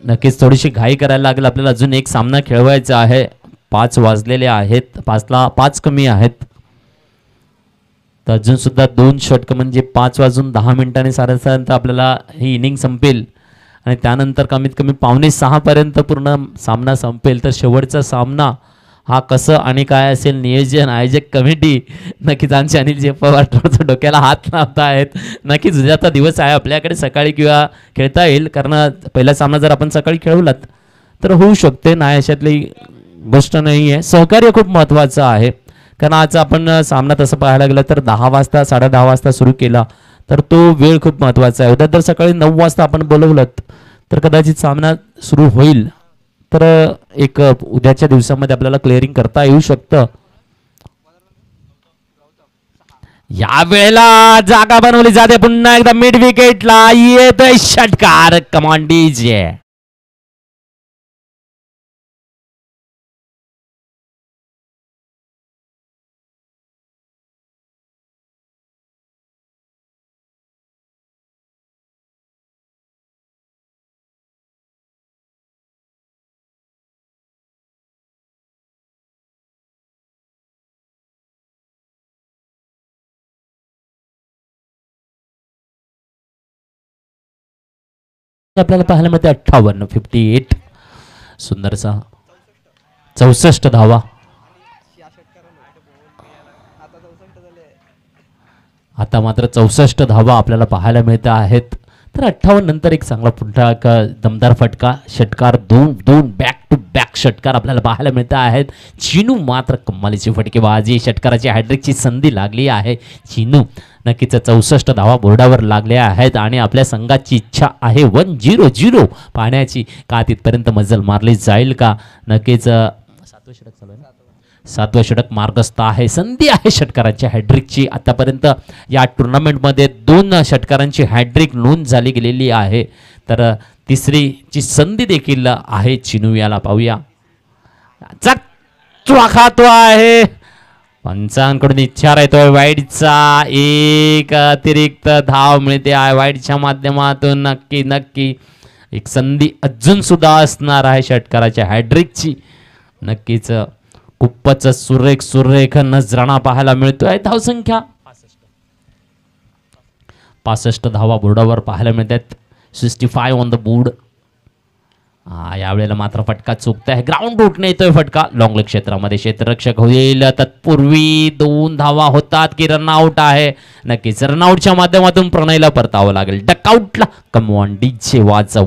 नक्कीच थोडीशी घाई करायला लागेल आपल्याला. अजून एक सामना खेळवायचा आहे. 5 वाजलेले आहेत, 5ला 5 कमी आहेत. तर अजून सुद्धा 2 षटकं म्हणजे 5 वाजून 10 मिनिटांनी साधारणतः आपल्याला ही इनिंग संपेल आणि त्यानंतर कमीत कमी 5:45 पर्यंत पूर्ण सामना संपेल. तर शेवटचा सामना हा कसं आणि काय असेल, नियोजन आयोजक कमिटी नक्कीच आमचे अनिल पवार थोडंसं डोक्याला हात लावत आहेत. नक्कीच उद्याचा दिवस आहे आपल्याकडे, सकाळी किंवा खेळता येईल. कारण पहिला सामना जर आपण सकाळी खेळवलात तर होऊ शकते, नाही अशातली गोष्ट नाही आहे. सहकार्य खूप महत्त्वाचं आहे. कारण आज आपण सामना तसं पाहायला गेलं तर 10 वाजता 10:30 वाजता सुरू केला तर तो वेळ खूप महत्त्वाचा आहे. उद्या जर सकाळी 9 वाजता आपण बोलवलं तर कदाचित सामना सुरू होईल. तर एक उद्याच्या दिवसामध्ये आपल्याला क्लिअरिंग करता येऊ शकतं. या वेळेला जागा बनवली जाते. पुन्हा एकदा मिड विकेटला येतोय षटकार. Come on DJ. आपल्याला पाहायला मिळते 58. सुंदरसा 64 धावा. आता मात्र 64 धावा आपल्याला पाहायला मिळत आहेत. तर 58 नंतर एक चांगला पुन्हा एक दमदार फटका षटकार. 2 बॅक टू बॅक षटकार आपल्याला पाहायला मिळत आहेत. चिनू मात्र कमालीची फटकेबाजी, षटकाराची हॅट्रिकची संधी लागली आहे. चिनू नक्कीच 64 धावा बोर्डावर लागल्या आहेत आणि आपल्या संघाची इच्छा आहे 100 पाहण्याची. का तिथपर्यंत मजल मारली जाईल का? नक्कीच 7वं षटक चालू आहे ना, 7वं षटक मार्गस्थ आहे. संधी आहे षटकारांची हॅट्रिकची. आतापर्यंत या टुर्नामेंटमध्ये 2 षटकारांची हॅट्रिक नोंद झाली गेलेली आहे. तर तिसरीची संधी देखील आहे चिनू. याला पाहूया. चकचुआ खातो आहे. पंचांकडून इच्छा येतोय वाईडचा. एक अतिरिक्त धाव मिळते आहे वाईडच्या माध्यमातून. नक्की एक संधी अजून सुद्धा असणार आहे षटकाराच्या हॅट्रिकची. नक्कीच खूपच सुरेख नजराणा पाहायला मिळतोय. धावसंख्या 65 धावा बोर्डावर पाहायला मिळतात. 65 ऑन द बोर्ड. यावेळेला मात्र फटका चुकता आहे. ग्राउंड रूटने येतोय फटका. लॉंग लेग क्षेत्रामध्ये क्षेत्ररक्षक होईल. तत्पूर्वी 2 धावा होतात की रनआउट आहे. नक्कीच रनआउटच्या माध्यमातून प्रणयला परतावं लागेल. डकआउटला कमॉन डीजे वाजव.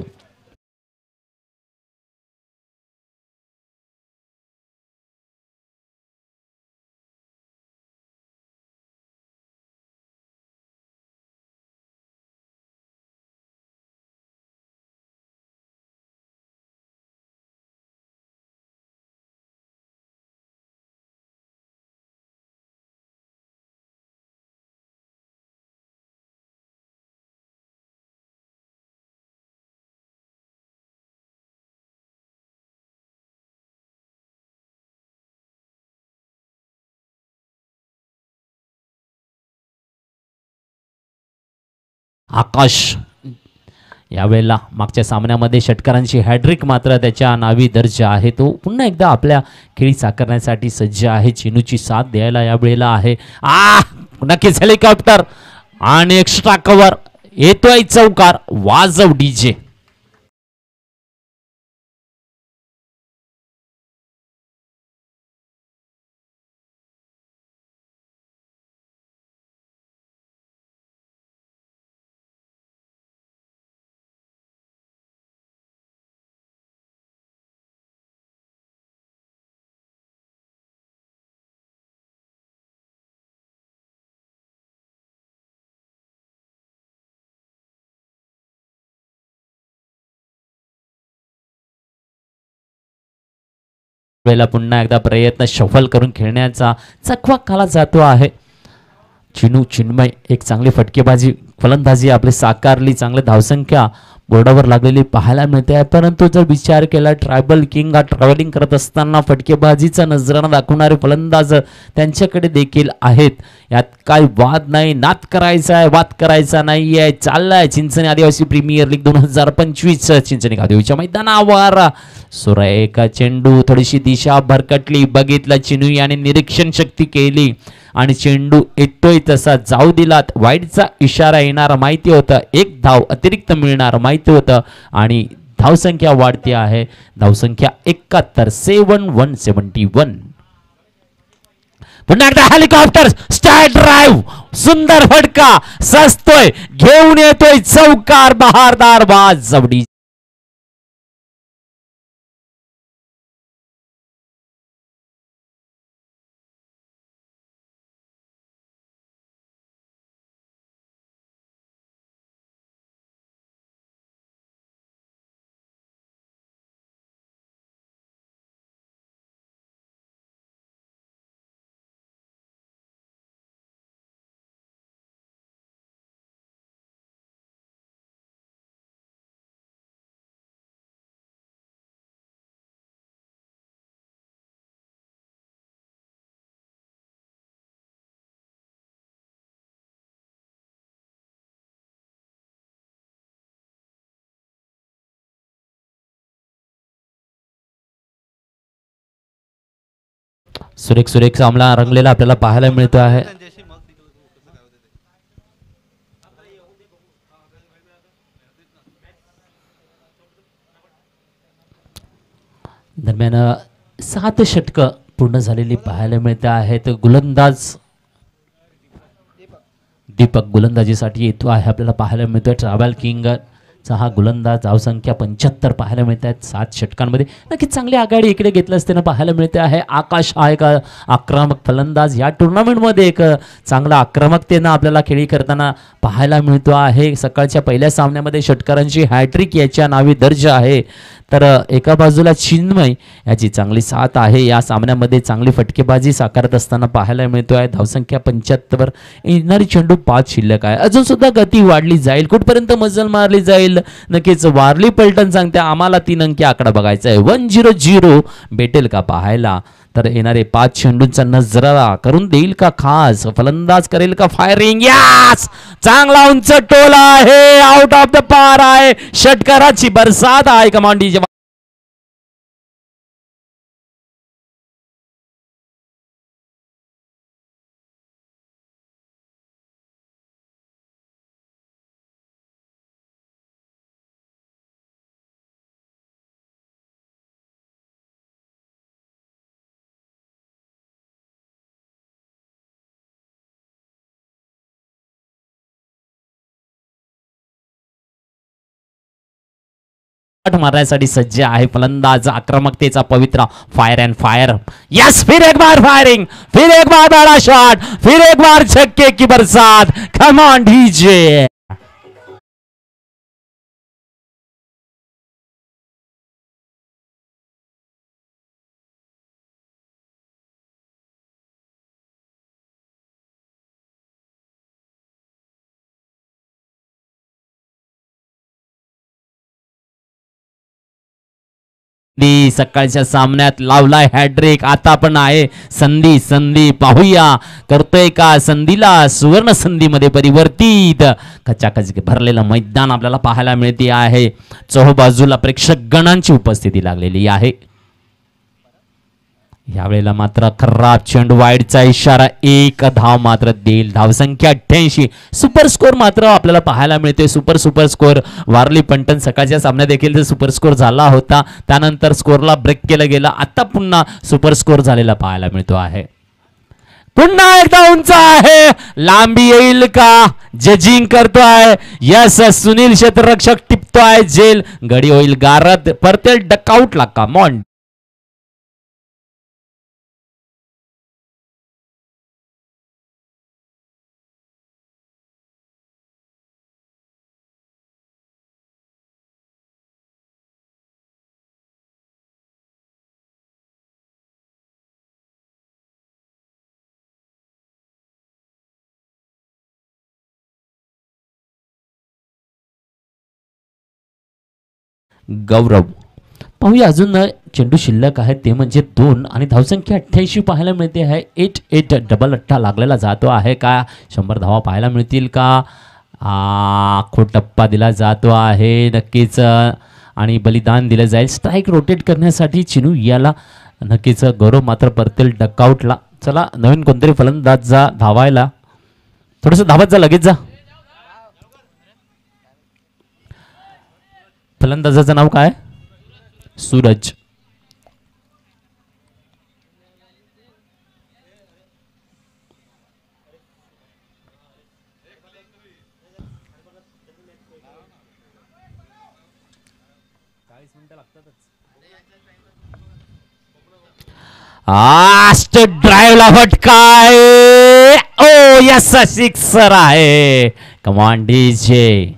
आकाश यावेळेला मागच्या सामन्यामध्ये षटकारांची हॅड्रिक मात्र त्याच्या नावी दर्ज आहे. तो पुन्हा एकदा आपल्या खेळी साकारण्यासाठी सज्ज आहे. चिनूची साथ द्यायला यावेळेला आहे. नक्कीच हेलिकॉप्टर आणि एक्स्ट्रा कव्हर येतोय चौकार. वाजव डीजे. वेळेला पुन्हा एकदा प्रयत्न शफल करून खेळण्याचा चकवा काला जातो आहे. चिन्मय एक चांगली फटकेबाजी फलंदाजी आपली साकारली. चांगली धावसंख्या बोर्डावर लागलेली पाहायला मिळते आहे. परंतु जर विचार केला ट्रायबल किंग हा ट्रॅव्हलिंग करत असताना फटकेबाजीचा नजराणा दाखवणारे फलंदाज त्यांच्याकडे देखील आहेत. यात काही वाद नाही. नाद करायचा आहे, वाद करायचा नाही आहे. चाललाय चिंचणी आदिवासी प्रीमियर लीग 2025 चिंचणी आदिवासीच्या मैदानावर. सुरेख चेंडू थोडीशी दिशा भरकटली. बघितलं चिनू याने निरीक्षण शक्ती केली आणि चेंडू येतोय तसा जाऊ दिलात. वाईटचा इशारा येणार माहिती होतं. एक धाव अतिरिक्त मिळणार माहिती होतं आणि धावसंख्या वाढते आहे. धावसंख्या 71 7171. पुन्हा एकदा हेलिकॉप्टर स्टार ड्राइव्ह सुंदर फटका सजतोय घेऊन येतोय चौकार. बहारदार बाज जवडी. सुरेख सुरेख सामना रंगलेला आपल्याला पाहायला मिळतो आहे. दरम्यान 7 षटकं पूर्ण झालेली पाहायला मिळते आहेत. गोलंदाज दीपक गोलंदाजीसाठी येतो आहे आपल्याला पाहायला मिळतोय. ट्रॅव्हल किंग चा हा गोलंदाज धावसंख्या 75 पाहायला मिळत आहेत 7 षटकांमध्ये. नक्कीच चांगली आघाडी इकडे घेतलं असताना पाहायला मिळते आहे. आकाश हा एक आक्रमक फलंदाज या टुर्नामेंटमध्ये एक चांगला आक्रमकतेनं आपल्याला खेळी करताना पाहायला मिळतो आहे. सकाळच्या पहिल्या सामन्यामध्ये षटकारांची हॅट्रिक याच्या नावी दर्ज आहे. तर एका बाजूला चिन्मय याची चांगली साथ आहे. या सामन्यामध्ये चांगली फटकेबाजी साकारत असताना पाहायला मिळतो आहे. धावसंख्या 75 येणारी चेंडू 5 शिल्लक आहे. अजून सुद्धा गती वाढली जाईल. कुठपर्यंत मजल मारली जाईल नक्कीच वारली पलटण सांगते आम्हाला 3 अंकी आकडा बघायचा आहे. 100 भेटेल का पाहायला. तर येणारे 5 चेंडूंचा नजरा करून देईल का खास. फलंदाज करेल का फायरिंग. यास चांगला उंच टोला आहे. आउट ऑफ द पार आहे. षटकाराची बरसात आहे. कमांडी मारण्यासाठी सज्ज आहे. फलंदाज आक्रमकतेचा पवित्रा फायर अँड फायर. यस फिर एक बार फायरिंग. फिर एक बार बड़ा शॉट. फिर एक बार छक्के की बरसात. कम ऑन डीजे. सकाळच्या सामन्यात लावलाय हॅड्रिक. आता पण आहे संधी, संधी पाहूया करतोय का संधीला सुवर्ण संधीमध्ये परिवर्तित. खचाखच भरलेलं मैदान आपल्याला पाहायला मिळते आहे. चोहोबाजूला प्रेक्षक गणांची उपस्थिती लागलेली आहे. यावेळेला मात्र खराब चेंडू, वाईडचा इशारा, एक धाव मात्र देईल. धावसंख्या 88. सुपर स्कोर मात्र आपल्याला पाहायला मिळते. Super score. वारली पंटन सकाळच्या सामन्यात देखील सुपर स्कोर झाला होता, त्यानंतर स्कोरला ब्रेक केलं गेलं. आता पुन्हा सुपर स्कोर झालेला पाहायला मिळतो आहे. पुन्हा एकदा उंच आहे, लांबी येईल का? जजिंग करतोय यस. सुनील क्षेत्ररक्षक टिपतोय जेल. गडी होईल गारद, परतेल डकआउटला. Come on. गौरव पाहूया अजून चेंडू शिल्लक आहे ते म्हणजे 2 आणि धावसंख्या 88 पाहायला मिळते आहे. 8-8 डबल अट्टा लागलेला जातो आहे का? 100 धावा पाहायला मिळतील का? टप्पा दिला जातो आहे नक्कीच आणि बलिदान दिलं जाईल. स्ट्राईक रोटेट करण्यासाठी चिनू याला नक्कीच. गौरव मात्र परतेल डकआउटला. चला नवीन कोणतरी फलंदाज जा धावायला. थोडंसं धावत जा, लगेच जा. फलंदाजाचं नाव काय? सूरज. ड्राईव्हला फटकाय. ओ यस, सिक्सर आहे. Command DJ.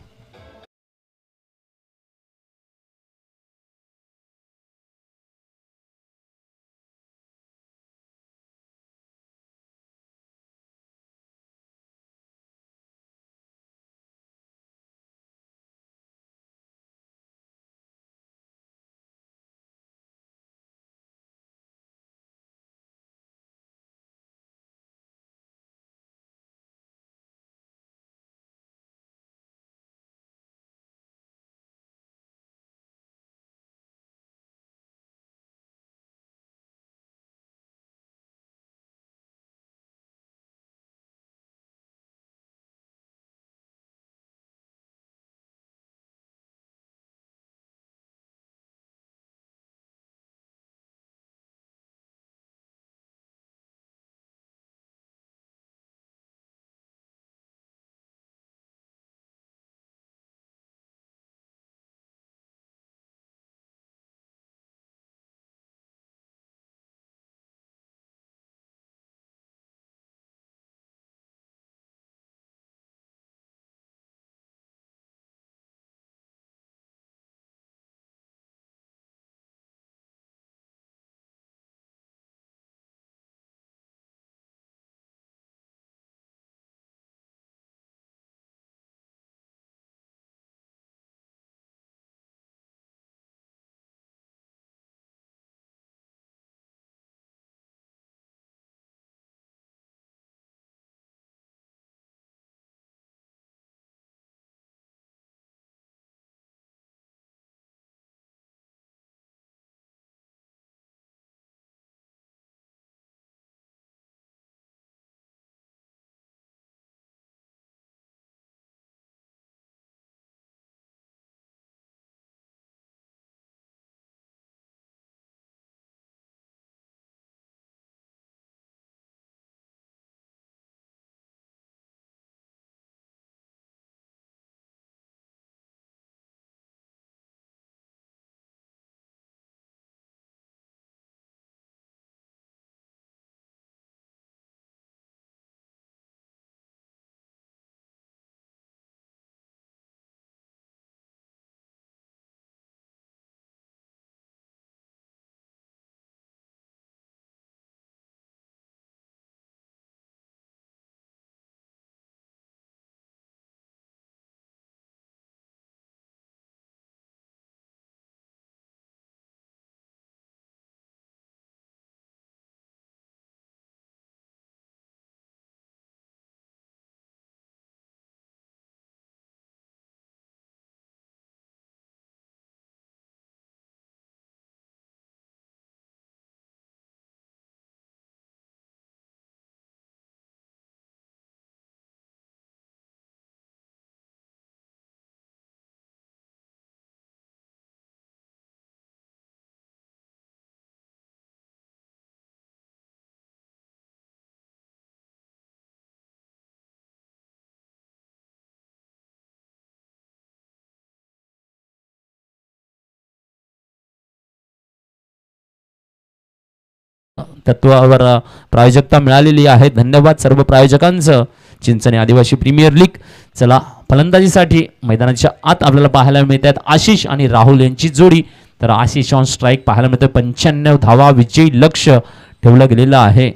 तत्वावर प्रायोजकता मिळालेली आहे. धन्यवाद सर्व प्रायोजकांचं. चिंचणी आदिवासी प्रीमियर लीग. चला, फलंदाजीसाठी मैदानाच्या आत आपल्याला पाहायला मिळतात आशिष आणि राहुल यांची जोडी. तर आशिष ऑन स्ट्राईक पाहायला मिळतं. 95 धावा विजयी लक्ष ठेवलं गेलेलं आहे.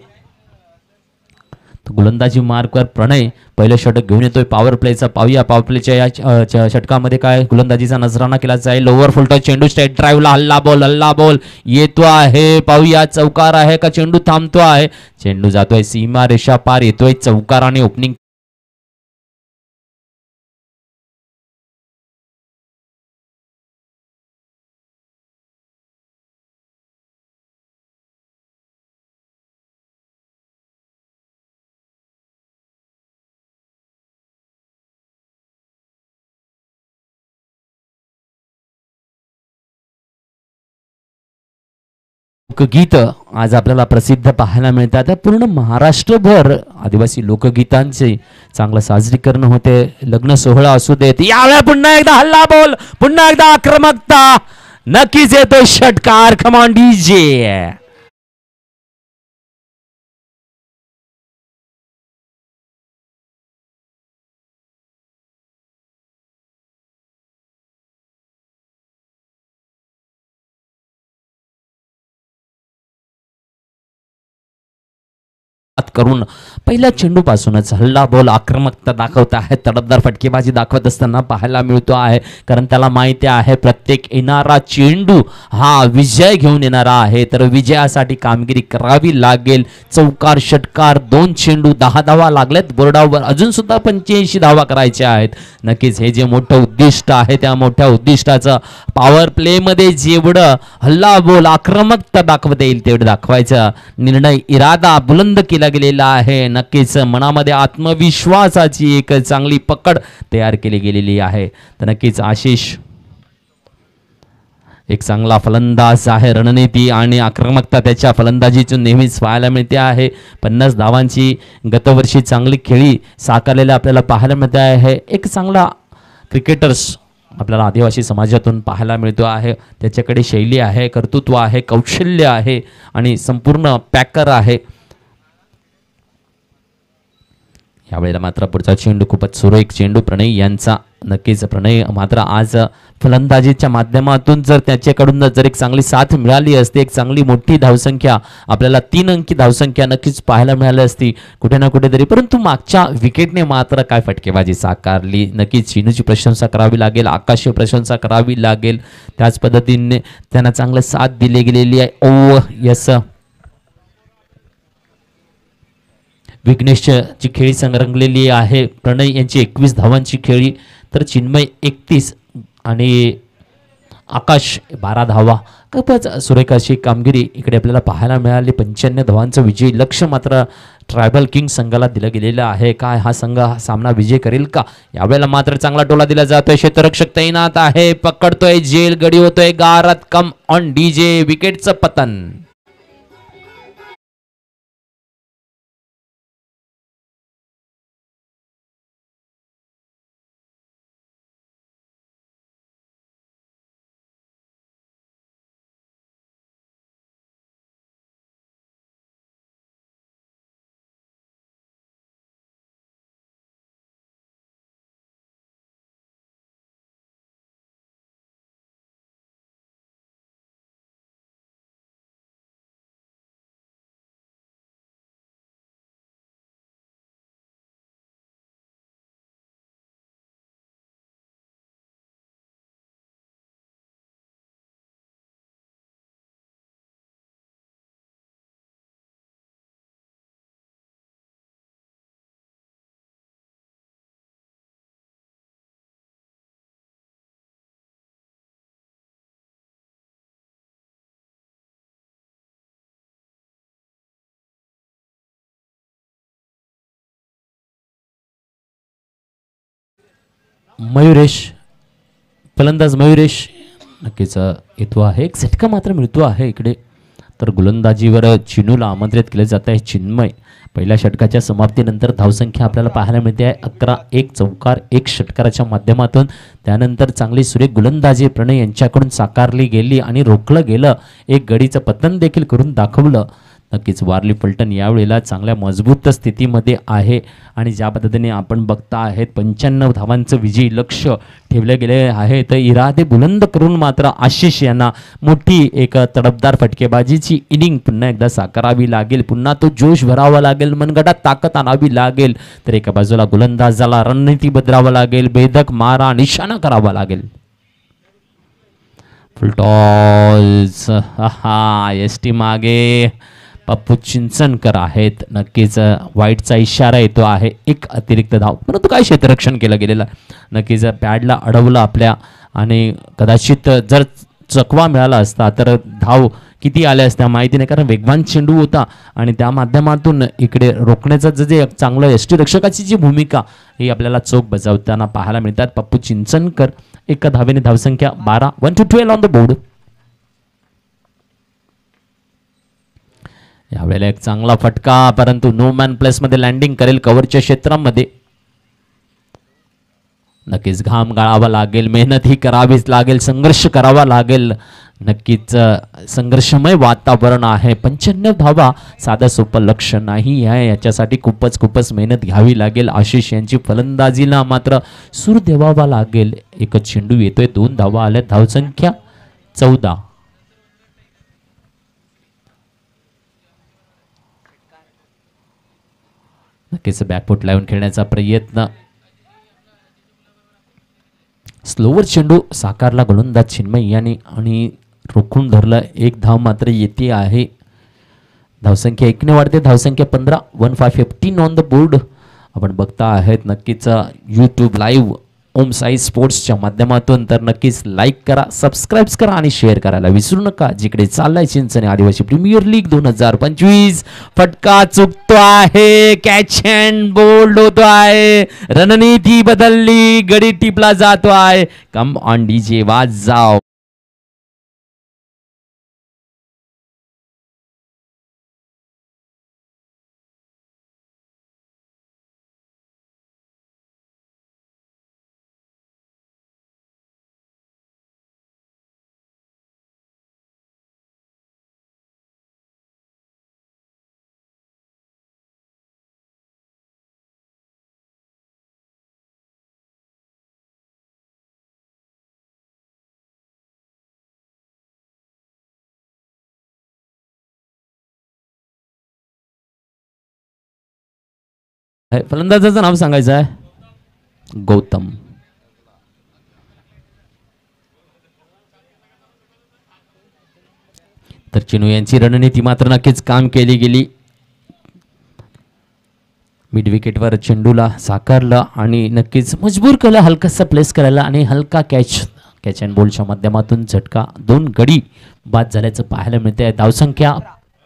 गोलंदाजी मार्कवर प्रणय पहिलं षटक घेऊन येतोय. पॉवर प्लेचा पाहूया. पॉवर प्लेच्या या षटकामध्ये काय गोलंदाजीचा नजराणा केला जाईल. ओव्हर फुलटॉस चेंडू स्ट्रेट ड्राईव्हला हल्ला बॉल येतो आहे. पाहूया चौकार आहे का चेंडू थांबतो आहे. चेंडू जातोय सीमा रेषा पार, येतोय चौकार आणि ओपनिंग लोकगीत आज आपल्याला प्रसिद्ध पाहायला मिळतात. पूर्ण महाराष्ट्रभर आदिवासी लोकगीतांचे चांगलं साजरीकरण होते. लग्न सोहळा असू देत. यावेळेला पुन्हा एकदा हल्ला बोल, पुन्हा एकदा आक्रमकता. नक्कीच येतोय षटकार. कमान डीजे. करून पहिल्या चेंडूपासूनच हल्ला बॉल आक्रमकता दाखवत आहे. तडफदार फटकेबाजी दाखवत असताना पाहायला मिळतो आहे. कारण त्याला माहिती आहे प्रत्येक येणारा चेंडू हा विजय घेऊन येणारा आहे. तर विजयासाठी कामगिरी करावी लागेल. चौकार षटकार 2 चेंडू 10 धावा लागल्यात बोर्डावर. अजून सुद्धा 85 धावा करायच्या आहेत. नक्कीच हे जे मोठं उद्दिष्ट आहे त्या मोठ्या उद्दिष्टाचं पॉवर प्ले मध्ये जेवढं हल्ला बोल आक्रमकता दाखवता येईल तेवढं दाखवायचा निर्णय इरादा बुलंद केला गेलेला आहे. नक्कीच मनामध्ये आत्मविश्वासाची एक चांगली पकड तयार केली गेलेली आहे. तर नक्कीच आशिष एक चांगला फलंदाज आहे. रणनीती आणि आक्रमकता त्याच्या फलंदाजीतून नेहमीच पाहायला मिळते आहे. 50 धावांची गतवर्षी चांगली खेळी साकारलेल्या आपल्याला पाहायला मिळते आहे. एक चांगला क्रिकेटर्स आपल्याला आदिवासी समाजातून पाहायला मिळतो आहे. त्याच्याकडे शैली आहे, कर्तृत्व आहे, कौशल्य आहे आणि संपूर्ण पॅकर आहे. यावेळेला मात्र पुढचा चेंडू खूपच सुरेख चेंडू प्रणय यांचा. नक्कीच प्रणय मात्र आज फलंदाजीच्या माध्यमातून जर त्याच्याकडून जर एक चांगली साथ मिळाली असती, एक चांगली मोठी धावसंख्या आपल्याला 3 अंकी धावसंख्या नक्कीच पाहायला मिळाली असती कुठे ना कुठेतरी. परंतु मागच्या विकेटने मात्र काय फटकेबाजी साकारली. नक्कीच चिनूची प्रशंसा करावी लागेल, आकाशची प्रशंसा करावी लागेल. त्याच पद्धतीने त्यांना चांगलं साथ दिली गेलेली आहे. ओ यस, विघ्नेशची खेळी संरंगलेली आहे. प्रणय यांची 21 धावांची खेळी, तर चिन्मय 31 आणि आकाश 12 धावा. खूपच सुरेख अशी कामगिरी इकडे आपल्याला पाहायला मिळाली. 95 धावांचं विजयी लक्ष मात्र ट्रायबल किंग संघाला दिलं गेलेलं आहे. काय हा संघ हा सामना विजय करेल का? यावेळेला मात्र चांगला टोला दिला जातोय. क्षेत्ररक्षक तैनात आहे, पकडतोय जेल, गडी होतोय गारत. कम ऑन डीजे. विकेटचं पतन. मयुरेश, फलंदाज मयुरेश नक्कीच येतो आहे. एक झटका मात्र मिळतो आहे इकडे. तर गोलंदाजीवर चिनूला आमंत्रित केले जात आहे चिन्मय. पहिल्या षटकाच्या समाप्तीनंतर धावसंख्या आपल्याला पाहायला मिळते आहे 11. 1 चौकार 1 षटकाराच्या माध्यमातून. त्यानंतर चांगली सुरेख गोलंदाजी प्रणय यांच्याकडून साकारली गेली आणि रोखलं गेलं. एक गडीचं पतन देखील करून दाखवलं. नक्कीच वारली फलटण यावेळेला चांगल्या मजबूत स्थितीमध्ये आहे आणि ज्या पद्धतीने आपण बघता आहेत 95 धावांचं विजयी लक्ष ठेवले गेले आहे, तर इरादे बुलंद करून मात्र आशिष यांना मोठी एक तडफदार फटकेबाजीची इनिंग पुन्हा एकदा साकारावी लागेल, पुन्हा तो जोश भरावा लागेल, मनगटात ताकद आणावी लागेल, तर एका बाजूला गोलंदाजाला रणनीती बदलावं लागेल, भेदक मारा निशाणा करावा लागेल. फुलटॉस हा एस टी मागे पप्पू चिंचणकर आहेत. नक्कीच वाईटचा इशारा येतो आहे, एक अतिरिक्त धाव, परंतु काय क्षेत्ररक्षण केलं गेलेलं. नक्कीच पॅडला अडवलं आपल्या आणि कदाचित जर चकवा मिळाला असता तर धाव किती आल्या असत्या माहिती नाही, कारण वेगवान चेंडू होता आणि त्या माध्यमातून इकडे रोखण्याचं जे चांगलं यष्टीरक्षकाची जी भूमिका ही आपल्याला चोख बजावताना पाहायला मिळतात. पप्पू चिंचणकर एका धावेने धावसंख्या 12, 1 to 12 ऑन द बोर्ड. यावेळेला एक चांगला फटका, परंतु नो मॅन प्लेस मध्ये लँडिंग करेल कव्हरच्या क्षेत्रामध्ये. नक्कीच घाम गाळावा लागेल, मेहनत ही करावीच लागेल, संघर्ष करावा लागेल. नक्कीच संघर्षमय वातावरण आहे. 95 धावा साधा सोपं लक्ष नाही आहे, याच्यासाठी खूपच मेहनत घ्यावी लागेल. आशिष यांची फलंदाजीला मात्र सूर देवावा लागेल. एकच चेंडू येतोय, 2 धावा आल्या, धावसंख्या 14. नक्कीच बॅकफूट लावून खेळण्याचा प्रयत्न, स्लोवर चेंडू साकारला गोलंदाज चिन्मय यांनी आणि रोखून धरलं. एक धाव मात्र येते आहे, धावसंख्या 1 ने वाढते, धावसंख्या 15, 15 ऑन द बोर्ड. आपण बघता आहेत नक्कीच यूट्यूब लाईव्ह ओम साई स्पोर्ट्सच्या माध्यमातून, तर नक्कीच लाईक करा, सबस्क्राईब करा आणि शेअर करायला विसरू नका. जिकडे चाललाय चिंचणी आदिवासी प्रीमियर लीग 2025, फटका चुकतो आहे, कॅच अँड बोल्ड होतो आहे, रणनीती बदलली, गडी टिपला जातो आहे. कम ऑन डीजे वाज जाओ. फलंदाजाचं नाव सांगायचं आहे, गौतम. तर चिनू यांची रणनीती मात्र नक्कीच काम केली गेली. मिड विकेटवर चेंडूला साकारलं आणि नक्कीच मजबूर केलं हलकासा प्लेस करायला आणि हलका कॅच अँड बोलच्या माध्यमातून झटका, 2 गडी बाद झाल्याचं पाहायला मिळते. धावसंख्या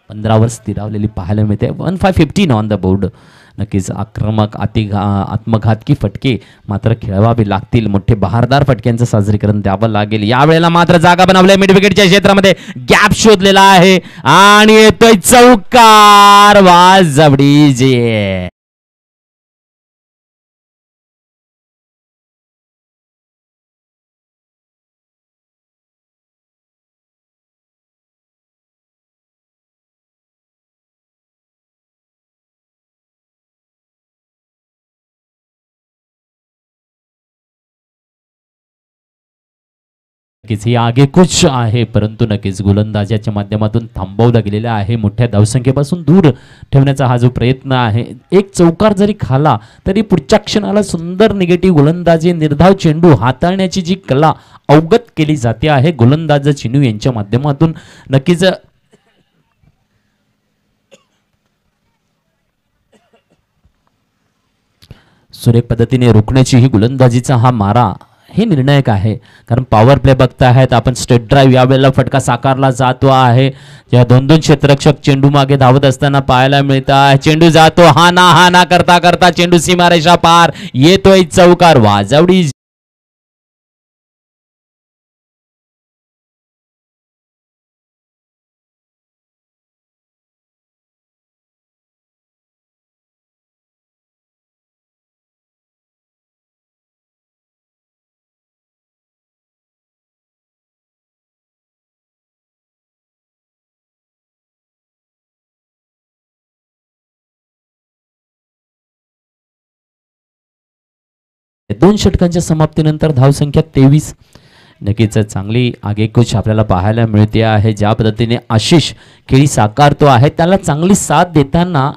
15 वर स्थिरावलेली पाहायला मिळते. 15 ऑन द बोर्ड. नक्कीच आक्रमक आत्मघातकी फटके मात्र खेळवावे लागतील, मोठे बहारदार फटक्यांचं साजरीकरण द्यावं लागेल. यावेळेला मात्र जागा बनवल्या मिड विकेटच्या क्षेत्रामध्ये, गॅप शोधलेला आहे आणि येतोय चौकार, वाजवडी जे नक्कीच ही आगेकूच आहे, परंतु नक्कीच गोलंदाजाच्या माध्यमातून थांबवला गेलेला आहे. मोठ्या धावसंख्येपासून दूर ठेवण्याचा हा जो प्रयत्न आहे, एक चौकार जरी खाला तरी पुढच्या क्षणाला सुंदर निगेटिव्ह गोलंदाजी, निर्धाव चेंडू हाताळण्याची जी कला अवगत केली जाते आहे गोलंदाज चिनू यांच्या माध्यमातून. नक्कीच सुरेख पद्धतीने रोखण्याची ही गोलंदाजीचा हा मारा हे निर्णायक आहे, कारण पॉवर प्ले बघता आहेत आपण. स्ट्रेट ड्राईव्ह यावेळेला फटका साकारला जातो आहे, या 2 क्षेत्ररक्षक चेंडू मागे धावत असताना पाहायला मिळतात. चेंडू जातो, हा ना करता करता चेंडू सीमारेषा पार, येतोय चौकार, वाजवडी. 2 षटकांच्या समाप्तीनंतर धावसंख्या 23. नक्कीच चांगली आगेकूच आपल्याला पाहायला मिळते आहे. ज्या पद्धतीने आशिष खेळी साकारतो आहे त्याला चांगली साथ देताना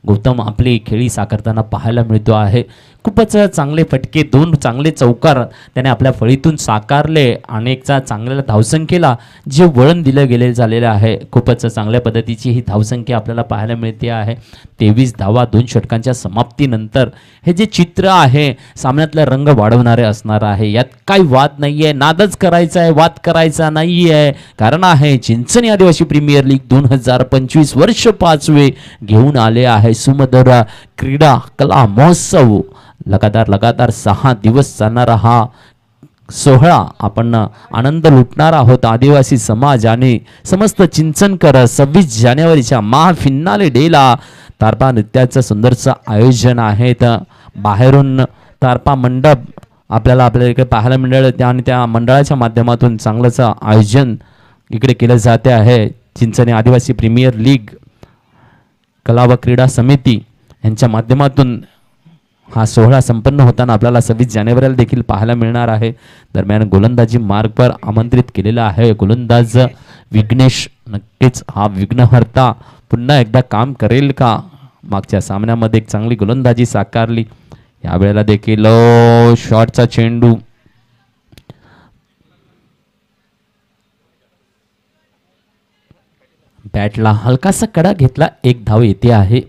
गौतम आपली खेळी साकारताना पाहायला मिळतो आहे. खूपच चांगले फटके, 2 चांगले चौकार त्याने आपल्या फळीतून साकारले. अनेकचा चांगल्या धावसंख्येला जे वळण दिलं गेले झालेलं आहे. खूपच चांगल्या पद्धतीची ही धावसंख्या आपल्याला पाहायला मिळते आहे. 23 धावा 2 षटकांच्या समाप्तीनंतर. हे जे चित्र आहे सामन्यातला रंग वाढवणारे असणार आहे. यात काही वाद नाही आहे, नादच करायचा आहे, वाद करायचा नाही आहे. कारण आहे चिंचणी आदिवासी प्रीमियर लीग 2025 वर्ष 5वे घेऊन आले आहे सुमधुर क्रीडा कला महोत्सव. लगातार 6 दिवस चालणारा हा सोहळा आपण आनंद लुटणार आहोत. आदिवासी समाज आणि समस्त चिंचनकर 26 जानेवारीच्या महाफिनाले डेला तारपा नृत्याचं सुंदरचं आयोजन आहे. बाहेरून तारपा मंडप आपल्याला इकडे पाहायला मिळेल आणि त्या मंडळाच्या माध्यमातून चांगलंच आयोजन इकडे केलं जाते आहे. चिंचणी आदिवासी प्रीमियर लीग कला व क्रीडा समिती यांच्या माध्यमातून हा सोहळा संपन्न होताना आपल्याला 26 जानेवारीला देखील पाहायला मिळणार आहे. दरम्यान गोलंदाजी मार्गवर आमंत्रित केलेला आहे गोलंदाज विघ्नेश. नक्कीच हा विघ्नहर्ता पुन्हा एकदा काम करेल का? मागच्या सामन्यामध्ये एक चांगली गोलंदाजी साकारली. यावेळेला देखील शॉटचा चेंडू बॅटला हलकासा कडा घेतला. 1 धाव येते आहे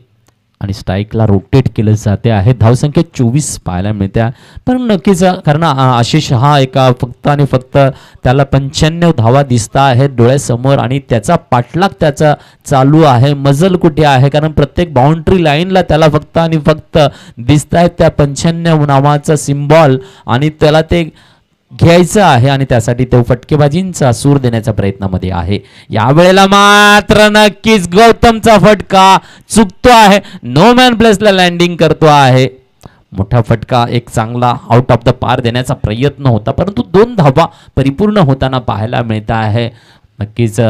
आणि स्ट्राईकला रोटेट केलं जाते आहे. धावसंख्या 24 पाहायला मिळते. पण नक्कीच कारण आशिष हा एका फक्त आणि फक्त त्याला 95 धावा दिसत आहेत डोळ्यासमोर आणि त्याचा पाठलाग त्याचा चालू आहे. मजल कुठे आहे? कारण प्रत्येक बाउंड्री लाईनला त्याला फक्त आणि फक्त दिसत आहेत त्या 95 नावाचा सिम्बॉल आणि त्याला ते घ्यायचं आहे आणि त्यासाठी तो फटकेबाजींचा सूर देण्याच्या प्रयत्नामध्ये आहे. यावेळेला मात्र नक्कीच गौतमचा फटका चुकतो आहे. नो मॅन प्लेसला लँडिंग करतो आहे. मोठा फटका, एक चांगला आउट ऑफ द पार देण्याचा प्रयत्न होता परंतु 2 धावा परिपूर्ण होताना पाहायला मिळत आहे. नक्कीच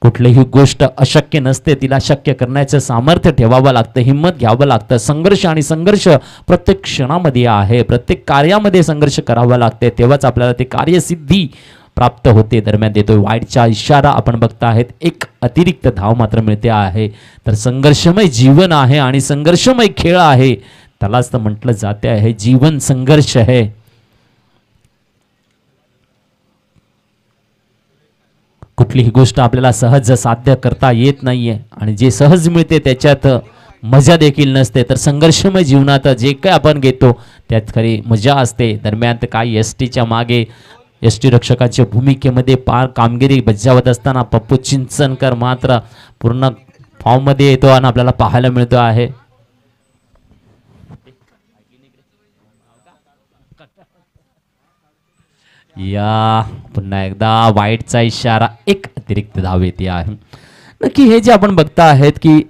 कुठलीही गोष्ट अशक्य नसते, तिला शक्य करण्याचं सामर्थ्य ठेवावं लागतं, हिंमत घ्यावं लागतं. संघर्ष प्रत्येक क्षणामध्ये आहे. प्रत्येक कार्यामध्ये संघर्ष करावा लागते तेव्हाच आपल्याला ते कार्यसिद्धी प्राप्त होते. दरम्यान देतोय वाईटचा इशारा आपण बघता आहेत. एक अतिरिक्त धाव मात्र मिळते आहे. तर संघर्षमय जीवन आहे आणि संघर्षमय खेळ आहे. त्यालाच तर म्हटलं जाते आहे जीवन संघर्ष आहे. कुठलीही गोष्ट आपल्याला सहज साध्य करता येत नाहीये आणि जे सहज मिळते त्याच्यात मजा देखील नसते. तर संघर्षमय जीवनात जे काय आपण घेतो त्यात खरी मजा असते. दरम्यान काही एसटीच्या मागे एसटी रक्षकाच्या भूमिकेमध्ये पार कामगिरी बजावत असताना पप्पू चिंचनकर मात्र पूर्ण फॉर्ममध्ये येतो आणि आपल्याला पाहायला मिळतो आहे. या पुन्हा एकदा वाईटचा इशारा, एक अतिरिक्त धाव येते आहे. नक्की हे जे आपण बघता आहेत की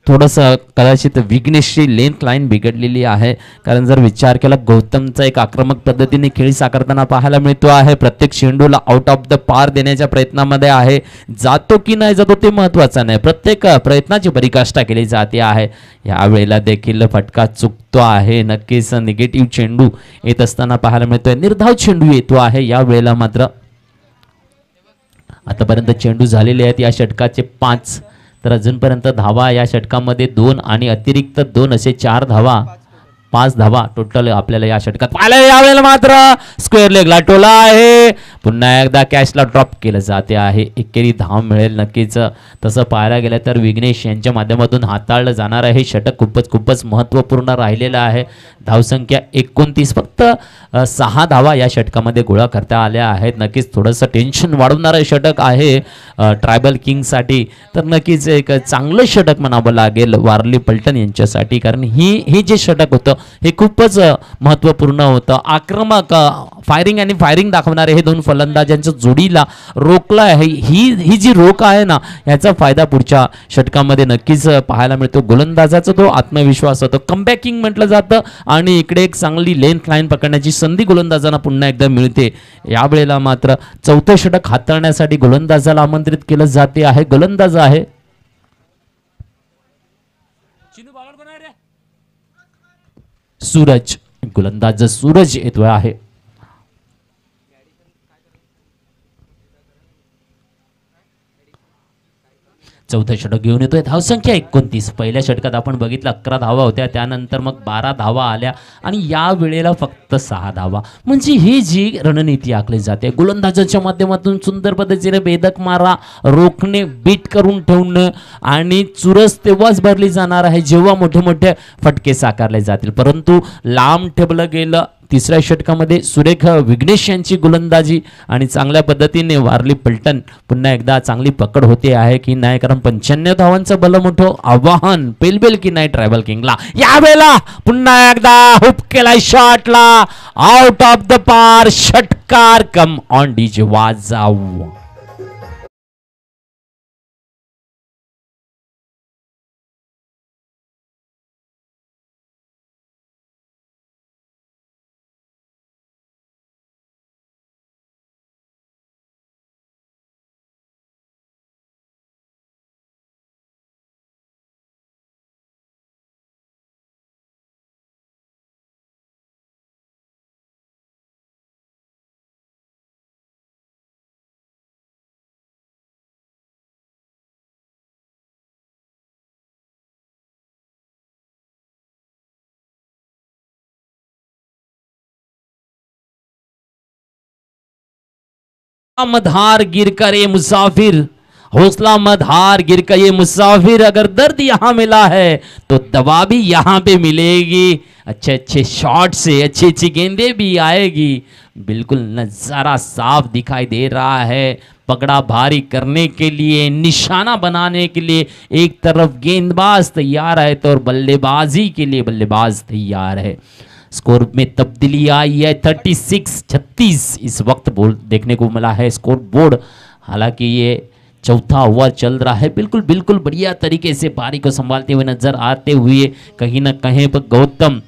थोडंसं कदाचित विघ्नेशची लेंथ लाईन बिघडलेली आहे. कारण जर विचार केला गौतमचा एक आक्रमक पद्धतीने खेळी साकारताना पाहायला मिळतो आहे. प्रत्येक चेंडूला आउट ऑफ द पार देण्याच्या प्रयत्नामध्ये आहे. जातो की नाही जातो ते महत्त्वाचं नाही, प्रत्येक प्रयत्नाची पराकाष्ठा केली जाते आहे. यावेळेला देखील फटका चुकतो आहे. नक्कीच निगेटिव्ह चेंडू येत असताना पाहायला मिळतोय. निर्धाव चेंडू येतो आहे. यावेळेला मात्र आतापर्यंत चेंडू झालेले आहेत या षटकाचे 5. तर अजूनपर्यंत धावा या षटकामध्ये 2 आणि अतिरिक्त 2 असे 4 धावा, 5 धावा टोटल आपल्याला या षटकात पाहायला. यावेळेला मात्र स्क्वेअर लेगला टोला आहे. पुन्हा एकदा कॅचला ड्रॉप केलं जाते आहे. एकेरी धाव मिळेल नक्कीच. तसं पाहायला गेलं तर विघ्नेश यांच्या माध्यमातून हाताळलं जाणार आहे षटक खूपच महत्त्वपूर्ण राहिलेलं आहे. धावसंख्या 29, फक्त 6 धावा या षटकामध्ये गोळा करता आल्या आहेत. नक्कीच थोडंसं टेन्शन वाढवणारं षटक आहे ट्रायबल किंगसाठी. तर नक्कीच एक चांगलं षटक म्हणावं लागेल वारली पलटण यांच्यासाठी. कारण हे जे षटक होतं हे खूपच महत्त्वपूर्ण होतं. आक्रमक फायरिंग आणि फायरिंग दाखवणारे हे 2 फलंदाजांच्या जोडीला रोखला आहे. ही जी रोख आहे ना याचा फायदा पुढच्या षटकामध्ये नक्कीच पाहायला मिळतो. गोलंदाजाचा तो आत्मविश्वास होतो, कमबॅकिंग म्हटलं जातं आणि इकडे एक चांगली लेंथ लाईन पकडण्याची संधी गोलंदाजांना पुन्हा एकदा मिळते. यावेळेला मात्र 4थं षटक हाताळण्यासाठी गोलंदाजाला आमंत्रित केलं जाते आहे. गोलंदाज आहे सूरज. गोलंदाज सूरज येतोय आहे. चौथं षटक घेऊन येतोय. धावसंख्या 29. पहिल्या षटकात आपण बघितलं 11 धावा होत्या, त्यानंतर मग 12 धावा आल्या आणि या वेळेला फक्त 6 धावा. म्हणजे ही जी रणनीती आखली जाते गोलंदाजाच्या माध्यमातून सुंदर पद्धतीने भेदक मारा रोखणे, बीट करून ठेवणं आणि चुरस तेव्हाच भरली जाणार आहे जेव्हा मोठे मोठे फटके साकारले जातील. परंतु लांब ठेवलं गेलं. तिसऱ्या षटकामध्ये सुरेख विघ्नेश यांची गोलंदाजी आणि चांगल्या पद्धतीने वारली पलटण पुन्हा एकदा चांगली पकड होते आहे की नाही, कारण 95 धावांचं भलं मोठं आव्हान पेलबेल की नाही ट्रायबल किंगला. यावेळेला पुन्हा एकदा हुप केलाय शॉटला, आउट ऑफ द पार, षटकार कम ऑन डीजे वाजाव. मधार गिर कर ये मुसाफिर, हौसला मधार गिर कर ये मुसाफिर, अगर दर्द यहाँ मिला है तो दवा भी यहाँ पे मिलेगी. अच्छे अच्छे शॉट से अच्छी अच्छी गेंदें भी आएगी. बिल्कुल नज़ारा साफ दिखाई दे रहा है. पकड़ा भारी करने के लिए, निशाना बनाने के लिए एक तरफ गेंदबाज तैयार है तो और बल्लेबाजी के लिए बल्लेबाज तैयार है. स्कोर में तब्दीली आई है. 36-36 इस वक्त बोल देखने को मिला है स्कोर बोर्ड. हालांकि ये चौथा ओवर चल रहा है. बिल्कुल बिल्कुल बढ़िया तरीके से पारी को संभालते हुए नजर आते हुए कहीं ना कहीं पर गौतम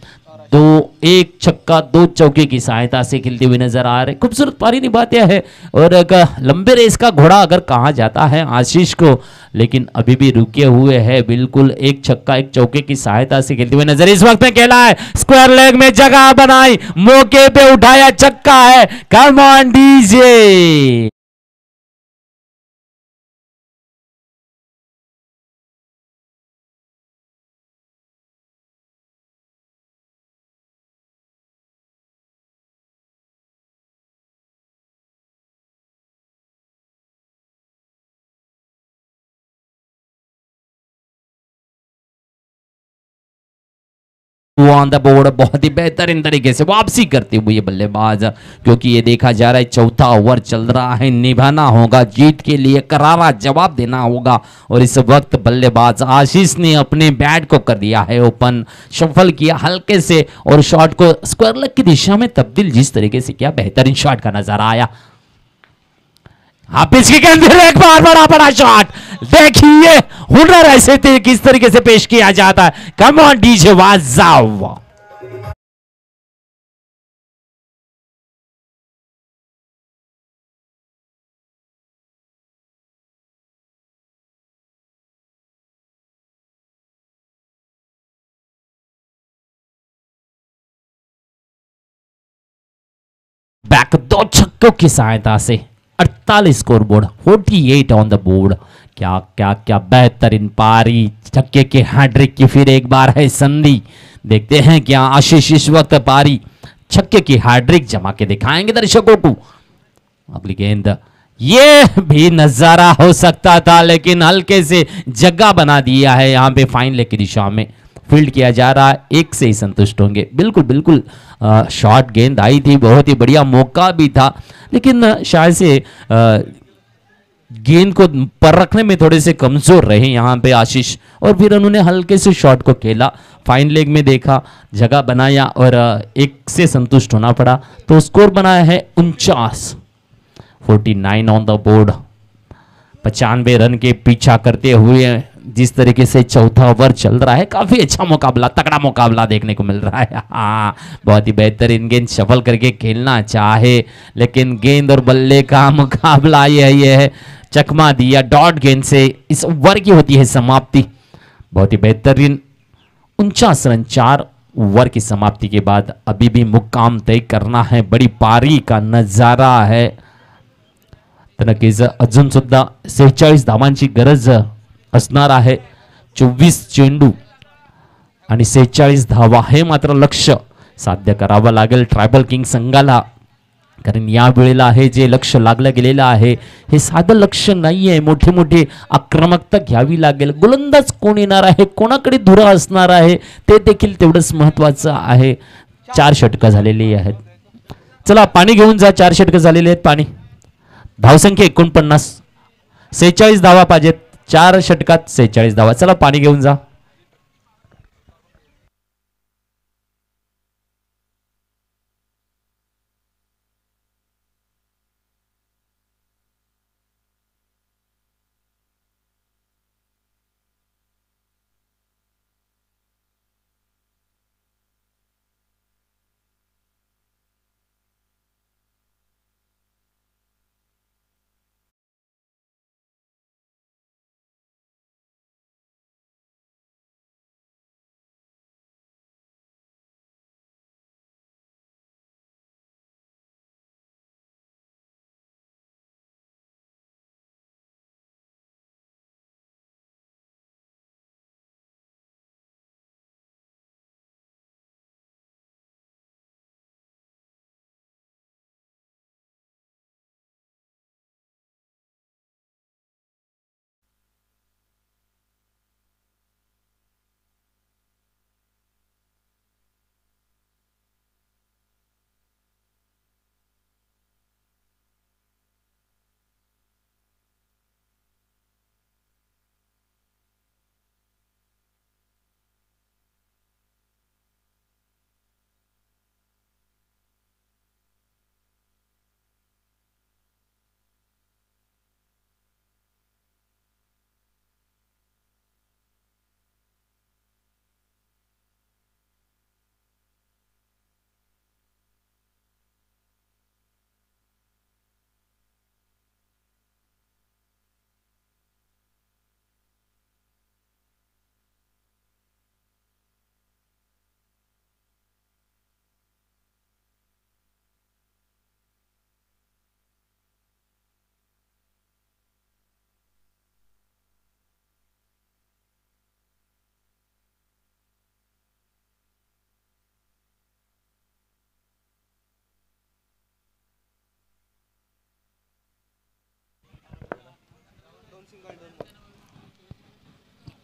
1 छक्का 2 चौके की सहायता से खेलते हुए नजर आ रहे. खूबसूरत पारी निभाते हैं और लंबे रेस का घोड़ा अगर कहा जाता है आशीष को, लेकिन अभी भी रुके हुए हैं. बिल्कुल 1 छक्का 1 चौके की सहायता से खेलते हुए नजर इस वक्त में खेला है. स्क्वायर लेग में जगह बनाई, मौके पे उठाया, छक्का है. Come on DJ. On the board बहुत ही बेहतरीन तरीके से वापसी करते हुए बल्लेबाज, क्योंकि ये देखा जा रहा है चौथा ओवर चल रहा है. निभाना होगा, जीत के लिए करारा जवाब देना होगा. और इस वक्त बल्लेबाज आशीष ने अपने बैट को कर दिया है ओपन, शफल किया हल्के से और शॉट को स्क्वायर लेग की दिशा में तब्दील जिस तरीके से किया, बेहतरीन शॉट का नजर आया. हाफिज की गेंद, एक बार बड़ा बड़ा शॉट. देखिए हुनर ऐसे किस तरीके से पेश किया जाता है. कम ऑन डीजे वाजाव. बैक 2 छक्कों की सहायता से 48 score board, 48 on the board. क्या क्या क्या बेहतरीन पारी. छक्के के हैट्रिक की फिर एक बार है संधि. देखते हैं क्या आशीष इस वक्त पारी छक्के की हैट्रिक जमा के दिखाएंगे दर्शकों को. अगली गेंद, ये भी नजारा हो सकता था लेकिन हल्के से जगह बना दिया है. यहाँ पे फाइन लेग की दिशा में फील्ड किया जा रहा है. 1 से ही संतुष्ट होंगे. बिल्कुल बिल्कुल शॉर्ट गेंद आई थी, बहुत ही बढ़िया मौका भी था, लेकिन शायद से गेंद को पर रखने में थोड़े से कमजोर रहे यहाँ पे आशीष, और फिर उन्होंने हल्के से शॉट को खेला, फाइन लेग में देखा, जगह बनाया और 1 से संतुष्ट होना पड़ा. तो स्कोर बनाया है 49, 49 ऑन द बोर्ड. 95 रन के पीछा करते हुए जिस तरीके से चौथा ओवर चल रहा है, काफी अच्छा मुकाबला, तगड़ा मुकाबला देखने को मिल रहा है. हाँ, बहुत ही बेहतरीन गेंद शफल करके खेलना चाहे, लेकिन गेंद और बल्ले का मुकाबला ये है. चकमा दिया डॉट गेंद से, इस ओवर की होती है समाप्ति. बहुत ही बेहतरीन 49 रन 4 ओवर की समाप्ति के बाद अभी भी मुक्काम तय करना है, बड़ी पारी का नजारा है. तर नक्कीच अजून सुद्धा 46 धावांची गरज असणार आहे. 24 चेंडू आणि 46 धावा हे मात्र लक्ष्य साध्य करावं लागेल ट्रायबल किंग संघाला. कारण या वेळेला हे जे लक्ष लागलं गेलेलं आहे हे साधं लक्ष नाही आहे. मोठे मोठे आक्रमकता घ्यावी लागेल. गोलंदाज कोण येणार आहे, कोणाकडे धुरा असणार आहे ते देखील तेवढंच महत्त्वाचं आहे. 4 षटकं झालेली आहेत. चला पाणी घेऊन जा. 4 षटकं झालेली आहेत. पाणी. धावसंख्या 49. 46 धावा पाहिजेत. 4 षटकात 46 धावा. चला पाणी घेऊन जा.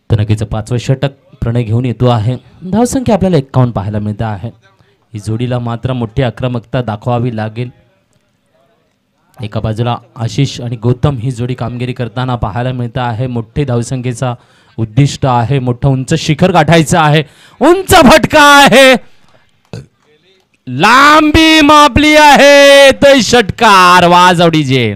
तर नक्कीच 5वं षटक प्रणय घेऊन येतो आहे. धावसंख्या आपल्याला 51 पाहायला मिळते आहे. ही जोडीला मात्र मोठी आक्रमकता दाखवावी लागेल. एका बाजूला आशिष आणि गौतम ही जोडी कामगिरी करताना पाहायला मिळते आहे. मोठे धावसंख्येचा उद्दिष्ट आहे. मोठं उंच शिखर गाठायचं आहे. उंच फटका आहे. लांबी मापली आहे. तो षटकार वाजवडीजे.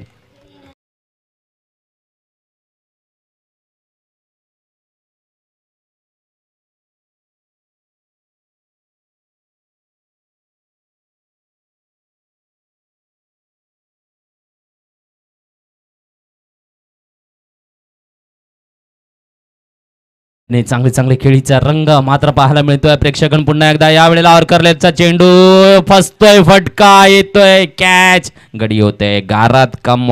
चांगले चांगले खेळीचा रंग मात्र पाहायला मिळतोय प्रेक्षकांना. पुन्हा एकदा या वेळेला ऑर्करलेटचा चेंडू फसतोय. फटका येतोय. कॅच गडी होते गारात. कम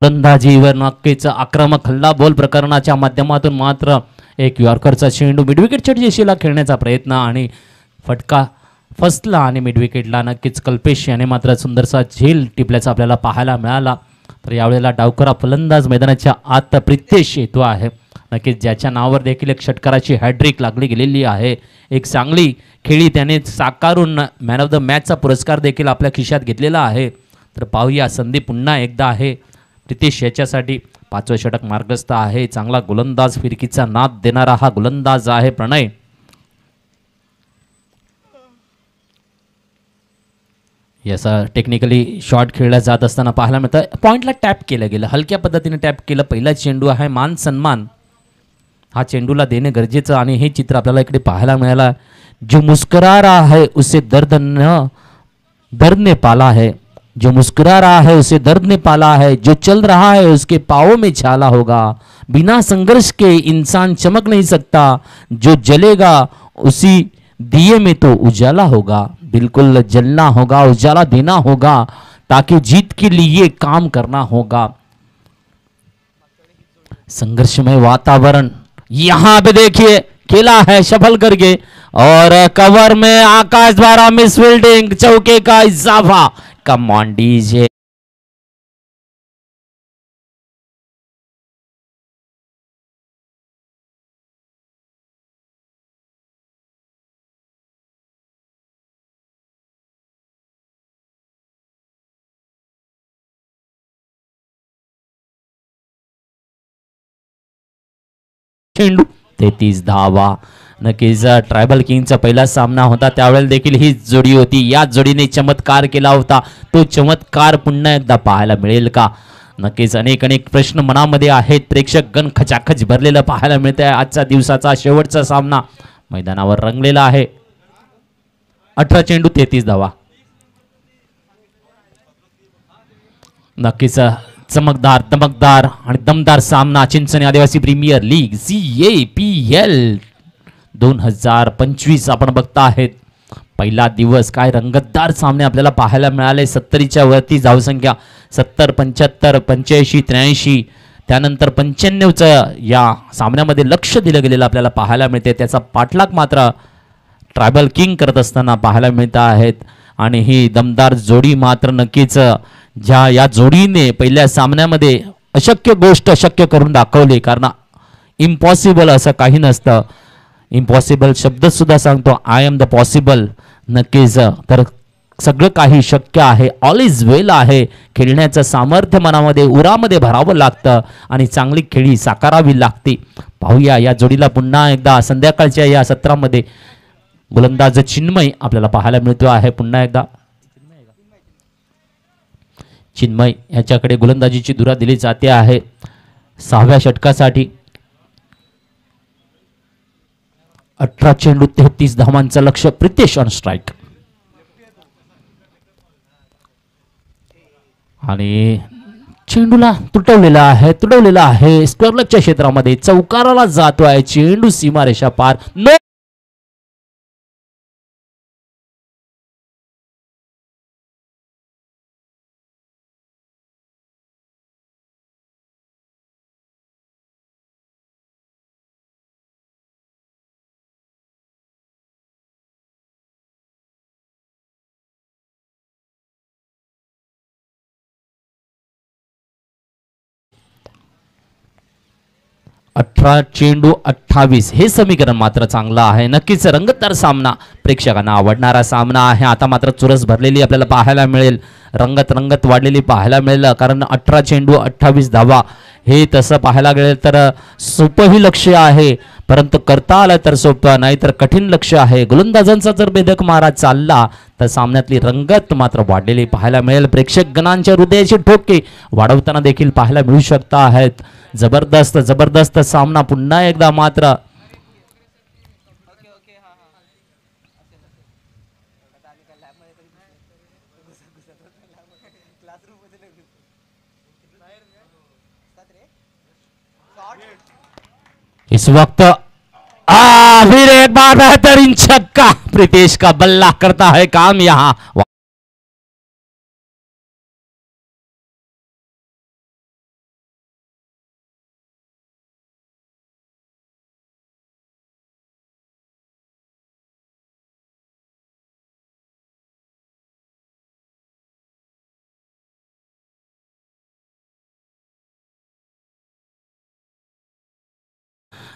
फलंदाजीवर नक्कीच आक्रमक हल्ला बॉल प्रकरणाच्या माध्यमातून मात्र एक यॉर्करचा चेंडू मिडविकेटच्या दिशेला खेळण्याचा प्रयत्न आणि फटका फसला आणि मिडविकेटला नक्कीच कल्पेश याने मात्र सुंदरसा झेल टिपल्याचा आपल्याला पाहायला मिळाला. तर यावेळेला डावकरा फलंदाज मैदानाच्या आत प्रितेश येतो आहे. नक्कीच ज्याच्या नावावर देखील एक षटकाराची हॅड्रिक लागली गेलेली आहे. एक चांगली खेळी त्याने साकारून मॅन ऑफ द मॅचचा पुरस्कार देखील आपल्या खिशात घेतलेला आहे. तर पाहूया संधी पुन्हा एकदा आहे प्रितेश याच्यासाठी. 5वं षटक मार्गस्थ आहे. चांगला गोलंदाज फिरकीचा नाद देणारा हा गोलंदाज आहे प्रणय. याचा टेक्निकली शॉट खेळला जात असताना पाहायला मिळतं. पॉईंटला टॅप केलं गेलं, हलक्या पद्धतीने टॅप केलं. पहिला चेंडू आहे, मान सन्मान हा चेंडूला देणे गरजेचं आणि हे चित्र आपल्याला इकडे पाहायला मिळालं. जो मुस्कुरा रहा है उसे दर्द ने पाला है, जो मुस्कुरा रहा है उसे दर्द ने पाला है, जो चल रहा है उसके पाँवों में छाला होगा, बिना संघर्ष के इंसान चमक नहीं सकता, जो जलेगा उसी दिए में तो उजाला होगा. बिल्कुल जलना होगा, उजाला देना होगा, ताकि जीत के लिए काम करना होगा. संघर्षमय वातावरण यहां पे देखिए खेला है शफल करके और कवर में आकाश द्वारा मिस फील्डिंग, चौके का इजाफा. कम ऑन डीजे. चेंडू 33 धावा. नक्कीच ट्रायबल किंगचा पहिला सामना होता त्यावेळेला देखील ही जोडी होती. या जोडीने चमत्कार केला होता. तो चमत्कार पुन्हा एकदा पाहायला मिळेल का? नक्कीच अनेक प्रश्न मनामध्ये आहेत. प्रेक्षक गण खचाखच भरलेलं पाहायला मिळत आहे. आजच्या दिवसाचा शेवटचा सामना मैदानावर रंगलेला आहे. 18 चेंडू 33 धावा. नक्कीच चमकदार दमकदार आणि दमदार सामना चिंचणी आदिवासी प्रीमियर लीग CAPL 2025 आपण बघता आहेत. पहिला दिवस काय रंगतदार सामने आपल्याला पाहायला मिळाले. 70च्या वरती धावसंख्या 70, 75, 85, 83 त्यानंतर 95चं या सामन्यामध्ये लक्ष दिलं गेलेलं आपल्याला पाहायला मिळते. त्याचा पाठलाग मात्र ट्रायबल किंग करत असताना पाहायला मिळत आहेत. आणि ही दमदार जोडी मात्र नक्कीच ज्या या जोडीने पहिल्या सामन्यामध्ये अशक्य गोष्ट शक्य करून दाखवली. कारण इम्पॉसिबल असं काही नसतं. इम्पॉसिबल शब्द सुद्धा सांगतो आय एम द पॉसिबल. नक्कीच तर सगळं काही शक्य आहे. ऑल इज वेल आहे. खेळण्याचं सामर्थ्य मनामध्ये उरामध्ये भरावं लागतं आणि चांगली खेळी साकारावी लागते. पाहूया या जोडीला पुन्हा एकदा संध्याकाळच्या या सत्रामध्ये गोलंदाज चिन्मय आपल्याला पाहायला मिळतो आहे. पुन्हा एकदा चिन्मय याच्याकडे गोलंदाजीची धुरा दिली जाते आहे 6व्या षटकासाठी. 18 चेंडू 33 धावांचं लक्ष. प्रितेश ऑन स्ट्राईक आणि चेंडूला तुटवलेला आहे स्क्वेअर लेगच्या क्षेत्रामध्ये चौकाराला जातो आहे. चेंडू सीमारेषा पार. नो चेंडू 28 हे समीकरण मात्र चांगलं आहे. नक्कीच रंगतदार सामना प्रेक्षकांना आवडणारा सामना आहे. आता मात्र चुरस भरलेली आपल्याला पाहायला मिळेल. रंगत वाढलेली पाहायला मिळेल. कारण 18 चेंडू 28 धावा हे तसं पाहायला गेलं तर सोपंही लक्ष्य आहे. परंतु करता आलं तर सोपं नाही तर कठीण लक्ष्य आहे. गोलंदाजांचा जर बेधक मारा चालला तर सामन्यातली रंगत मात्र वाढलेली पाहायला मिळेल. प्रेक्षक गणांच्या हृदयाचे ठोके वाढवताना देखील पाहायला मिळू शकता आहेत. जबरदस्त सामना पुन्हा एकदा मात्र इस वक्त फिर एक बार बेहतरीन छक्का. प्रितेश का बल्ला करता है काम यहाँ.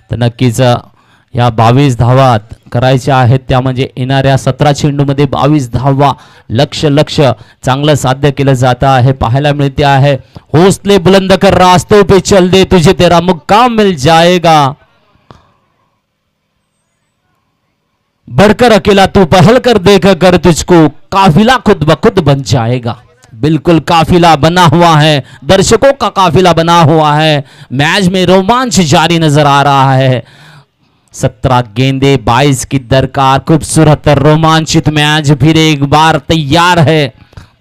तर नक्कीच या 22 धावा करायच्या आहेत, त्या म्हणजे येणाऱ्या 17 चेंडूमध्ये 22 धावा लक्ष चांगलं साध्य केलं जाता है, पाहायला मिळते आहे. हौसले बुलंद कर रास्तों पे चल दे तुझे तेरा मुक्काम मिल जाएगा, बढ़कर अकेला तू पहल कर देख कर तुझको काफिला खुद ब खुद बन जाएगा. बिल्कुल काफिला बना हुआ है, दर्शकों का काफिला बना हुआ है, मैच में रोमांच जारी नजर आ रहा है. 17 गेंदे 22 की दरकार, खूबसूरत रोमांचित मैच फिर एक बार तैयार है.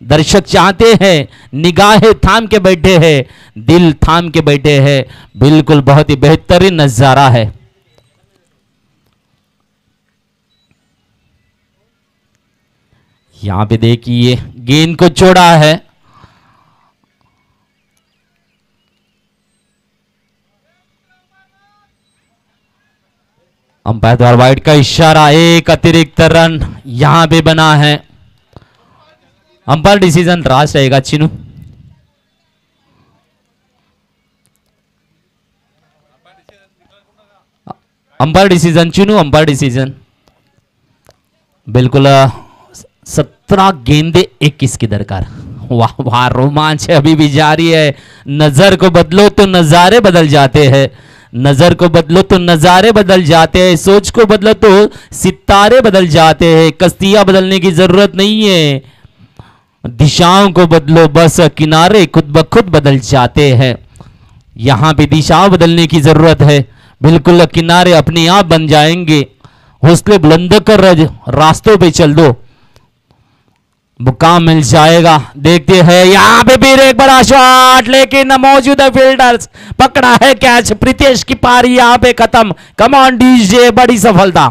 दर्शक चाहते हैं, निगाहें थाम के बैठे हैं, दिल थाम के बैठे हैं. बिल्कुल बहुत ही बेहतरीन नजारा है. यहां पे देखिए गेंद को छोड़ा है, अंपायर द्वारा वाइड का इशारा, एक अतिरिक्त रन यहां पे बना है. अंपायर डिसीजन राज रहेगा Chinu. Umpire decision Chinu, umpire decision. बिल्कुल 17 गेंदे 21 की दरकार. वाह वाह, रोमांच अभी भी जारी है. नजर को बदलो तो नजारे बदल जाते हैं, नजर को बदलो तो नजारे बदल जाते हैं, सोच को बदलो तो सितारे बदल जाते हैं. कश्तियां बदलने की जरूरत नहीं है, दिशाओं को बदलो बस किनारे खुद ब खुद बदल जाते हैं. यहां पे दिशाओं बदलने की जरूरत है. बिल्कुल किनारे अपने आप बन जाएंगे. हौसले बुलंद कर रास्तों पे चल दो, मुकाम मिल जाएगा. देखते हैं यहां पे फिर एक बड़ा शॉट, लेकिन मौजूदा फील्डर्स पकड़ा है कैच. प्रीतेश की पारी यहां पे खत्म. कम ऑन डीजे, बड़ी सफलता.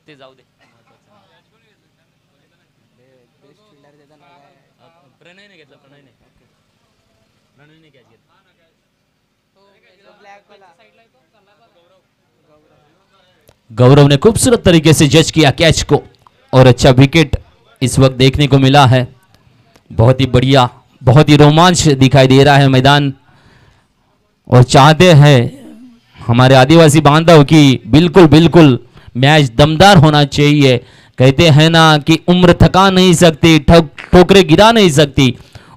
ते जाऊ दे, प्रणयने घेतला. प्रणयने कॅच घेतला. गौरव ने खूबसूरत तरीके से जज किया कैच को और अच्छा विकेट इस वक्त देखने को मिला है. बहुत ही बढ़िया, बहुत ही रोमांच दिखाई दे रहा है मैदान. और चाहते हैं हमारे आदिवासी बांधव की बिल्कुल मैच दमदार होना चाहिए. कहते हैं ना कि उम्र थका नहीं सकती, ठोकरे गिरा नहीं सकती.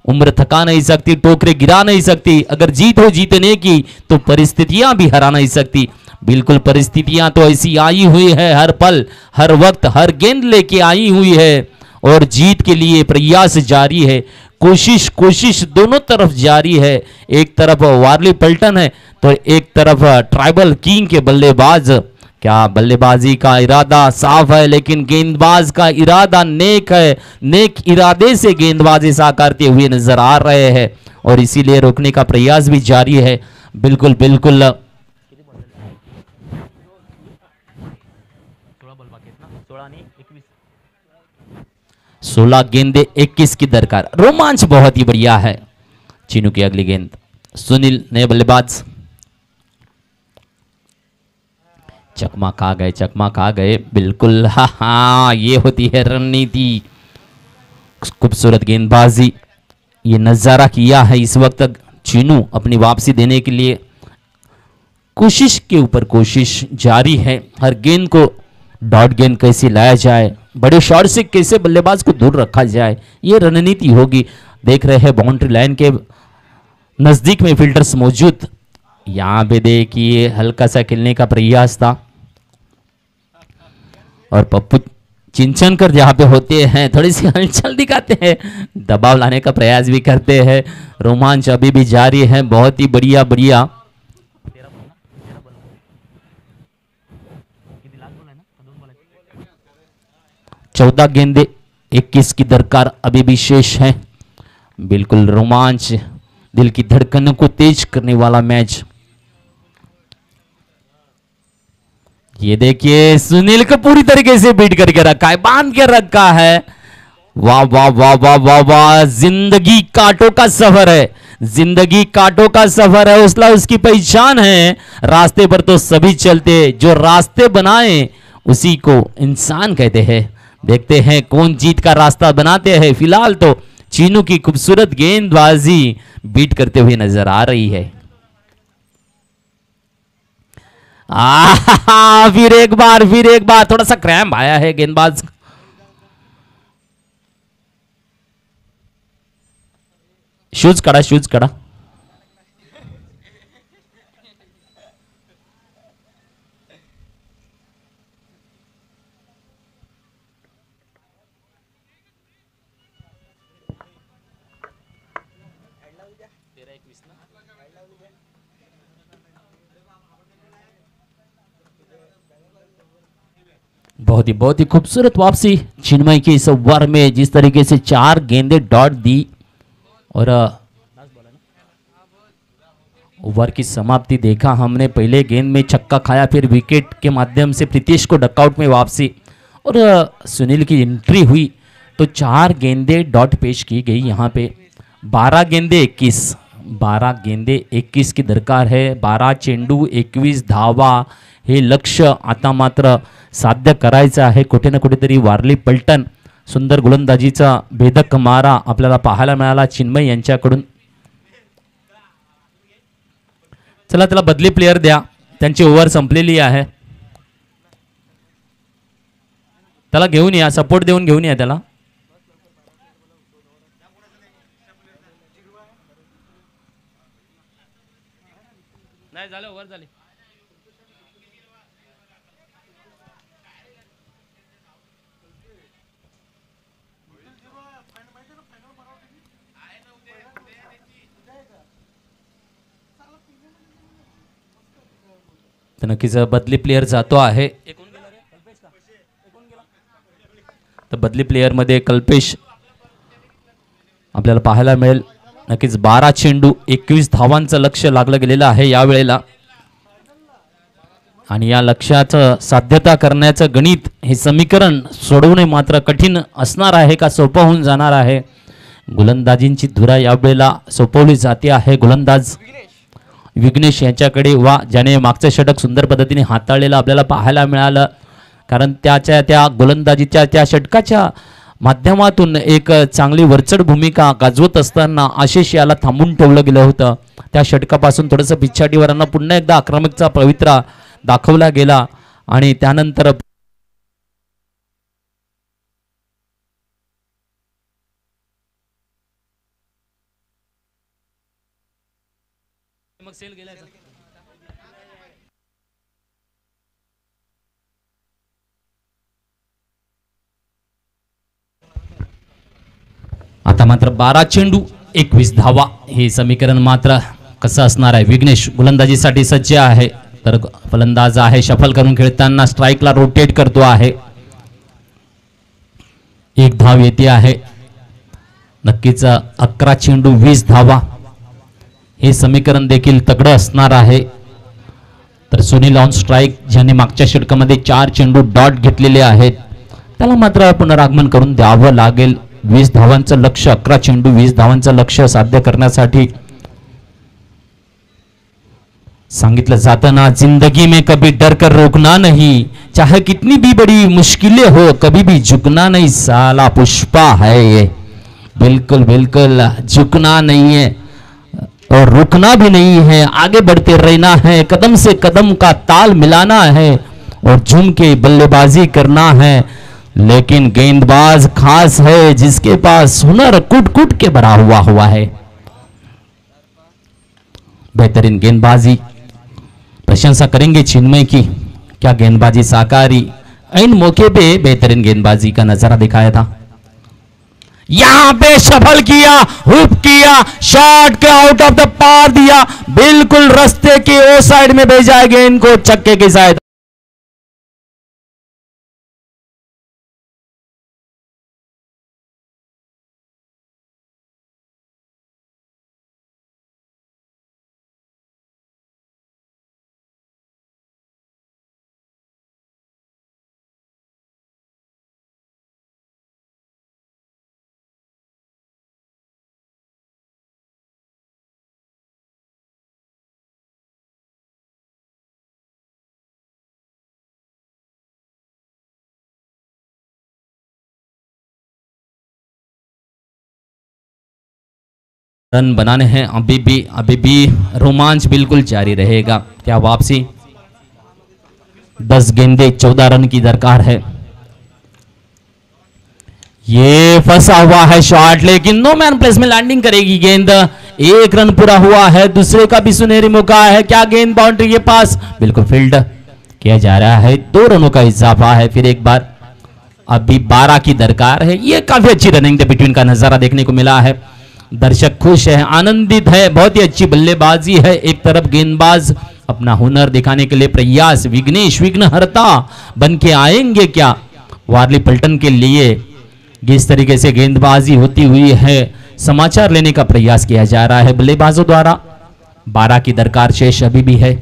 उम्र थका नहीं सकती, ठोकरे गिरा नहीं सकती. अगर जीत हो जीतने की तो परिस्थितियां भी हरा नहीं सकती. बिल्कुल परिस्थितियां तो ऐसी आई हुई है, हर पल हर वक्त हर गेंद लेके आई हुई है. और जीत के लिए प्रयास जारी है, कोशिश दोनों तरफ जारी है. एक तरफ वार्ली पल्टन है तो एक तरफ ट्राइबल किंग के बल्लेबाज. क्या बल्लेबाजी का इरादा साफ है, लेकिन गेंदबाज का इरादा नेक है. नेक इरादे से गेंदबाजी साकारते हुए नजर आ रहे हैं और इसीलिए रोकने का प्रयास भी जारी है. बिल्कुल 16 गेंदे 21 की दरकार. रोमांच बहुत ही बढ़िया है. चीनू की अगली गेंद, सुनील नए बल्लेबाज. चकमा खा गए. बिल्कुल हाँ, ये होती है रणनीति. खूबसूरत गेंदबाजी, ये नजारा किया है इस वक्त तक. चीनू अपनी वापसी देने के लिए कोशिश के ऊपर कोशिश जारी है. हर गेंद को डॉट गेंद कैसे लाया जाए, बड़े शॉट से कैसे बल्लेबाज को दूर रखा जाए, ये रणनीति होगी. देख रहे हैं बाउंड्री लाइन के नजदीक में फील्डर्स मौजूद. यहां पे देखिए हल्का सा खेलने का प्रयास था और पप्पू चिंचनकर जहां पे होते हैं थोड़ी सी हलचल दिखाते हैं, दबाव लाने का प्रयास भी करते हैं. रोमांच अभी भी जारी है. बहुत ही बढ़िया. 14 गेंदे 21 की दरकार अभी भी शेष है. बिल्कुल रोमांच, दिल की धड़कनों को तेज करने वाला मैच. ये देखिए सुनील को पूरी तरीके से बीट करके रखा है, बांध के रखा है. वाह वाह वाह वाह वाह वाह, जिंदगी कांटों का सफर है, जिंदगी कांटों का सफर है, उसला उसकी पहचान है। रास्ते पर तो सभी चलते, जो रास्ते बनाए उसी को इंसान कहते हैं। देखते हैं कौन जीत का रास्ता बनाते हैं। फिलहाल तो चीनू की खूबसूरत गेंदबाजी बीट करते हुए नजर आ रही है। फिर एक बार थोड़ा सा क्रैम्प आया है गेंदबाज। शूज कड़ा, शूज कड़ा। बहुत ही खूबसूरत वापसी चिन्मय की इस ओवर में, जिस तरीके से 4 गेंदें डॉट दी और ओवर की समाप्ति देखा हमने। पहले गेंद में छक्का खाया, फिर विकेट के माध्यम से प्रीतिश को डकआउट में वापसी और सुनील की एंट्री हुई तो 4 गेंदें डॉट पेश की गई। यहाँ पे 12 गेंदे 21, 12 गेंदे 21 की दरकार है। 12 चेंडू 21 धावा हे लक्ष्य आता मात्र साध्य करायचं आहे। कुठे ना कुठेतरी वारली पलटण सुंदर गोलंदाजीचा भेदक मारा आपल्याला पाहायला मिळाला चिन्मय यांच्याकडून। चला त्याला बदली प्लेयर द्या, त्यांची ओव्हर संपलेली आहे। त्याला घेऊन या, सपोर्ट देऊन घेऊन या त्याला। नाही झालं, ओव्हर झाली। तर नक्कीच बदली प्लेयर जातो आहे। तर बदली प्लेयर मध्ये कल्पेश आपल्याला पाहायला मिळेल। नक्कीच 12 चेंडू 21 धावांचं लक्ष्य लागलं गेलेलं आहे या वेळेला आणि या लक्ष्याचं साध्यता करण्याचं गणित हे समीकरण सोडवणे मात्र कठीण असणार आहे का सोपं होऊन जाणार आहे। गोलंदाजींची धुरा या वेळेला सोपवली जाते आहे। गोलंदाज विघ्नेश यांच्याकडे वा ज्याने मागचं षटक सुंदर पद्धतीने हाताळलेलं आपल्याला पाहायला मिळालं, कारण त्या गोलंदाजीच्या त्या षटकाच्या माध्यमातून एक चांगली वरचढ भूमिका गाजवत असताना आशिष याला थांबून ठेवलं गेलं होतं। त्या षटकापासून थोडंसं पिछाडीवरांना पुन्हा एकदा आक्रमकचा पवित्रा दाखवला गेला आणि त्यानंतर मग सेल गेलाय। आता मात्र 12 चेंडू 21 धावा हे समीकरण मात्र कसं असणार आहे। विघ्नेश गोलंदाजीसाठी सज्ज आहे, तर फलंदाज आहे शफल करून खेळताना स्ट्राइकला रोटेट करतो आहे। एक धाव येते आहे। नक्कीच 11 चेंडू 20 धावा हे समीकरण देखील तगडं असणार आहे। तर सुनील ऑन स्ट्राइक ज्याने मागच्या षटकामध्ये 4 चेंडू डॉट घेतलेले आहेत त्याला मात्र पुनरागमन करून द्यावं लागेल। 20 धावांचं लक्ष्य, 11 चेंडू 20 धावांचं लक्ष्य साध्य करण्यासाठी सांगितलं जातं ना, जिंदगी में कभी डर कर रोकना नहीं, चाहे कितनी भी बड़ी मुश्किलें हो कभी भी झुकना नहीं। साला पुष्पा है ये, बिल्कुल बिल्कुल झुकना नहीं है और रुकना भी नहीं है, आगे बढ़ते रहना है, कदम से कदम का ताल मिलाना है और झूम के बल्लेबाजी करना है। लेकिन गेंदबाज खास है जिसके पास हुनर कुट कुट के भरा हुआ है। बेहतरीन गेंदबाजी, प्रशंसा करेंगे चिन्मय की, क्या गेंदबाजी साकारी, इन मौके पे बेहतरीन गेंदबाजी का नजारा दिखाया था। यहां पे सफल किया, हुप किया, शॉट के आउट ऑफ द पार दिया, बिल्कुल रास्ते के ओ साइड में भेजा है गेंद को छक्के की साइड। रन बनाने हैं, अभी भी रोमांच बिल्कुल जारी रहेगा। क्या वापसी, 10 गेंदे 14 रन की दरकार है। ये फंसा हुआ है शॉट, लेकिन नो मैन प्लेस में लैंडिंग करेगी गेंद। 1 रन पूरा हुआ है, दूसरे का भी सुनहरी मौका है। क्या गेंद बाउंड्री के पास, बिल्कुल फील्ड किया जा रहा है। 2 रनों का इजाफा है फिर एक बार। अभी 12 की दरकार है। ये काफी अच्छी रनिंग द बिटवीन का नजारा देखने को मिला है। दर्शक खुश है, आनंदित है, बहुत ही अच्छी बल्लेबाजी है। एक तरफ गेंदबाज अपना हुनर दिखाने के लिए प्रयास, विघ्नेश विघ्नहर्ता बन के आएंगे क्या वारली पलटन के लिए, किस तरीके से गेंदबाजी होती हुई है, समाचार लेने का प्रयास किया जा रहा है बल्लेबाजों द्वारा। 12 की दरकार शेष अभी भी है।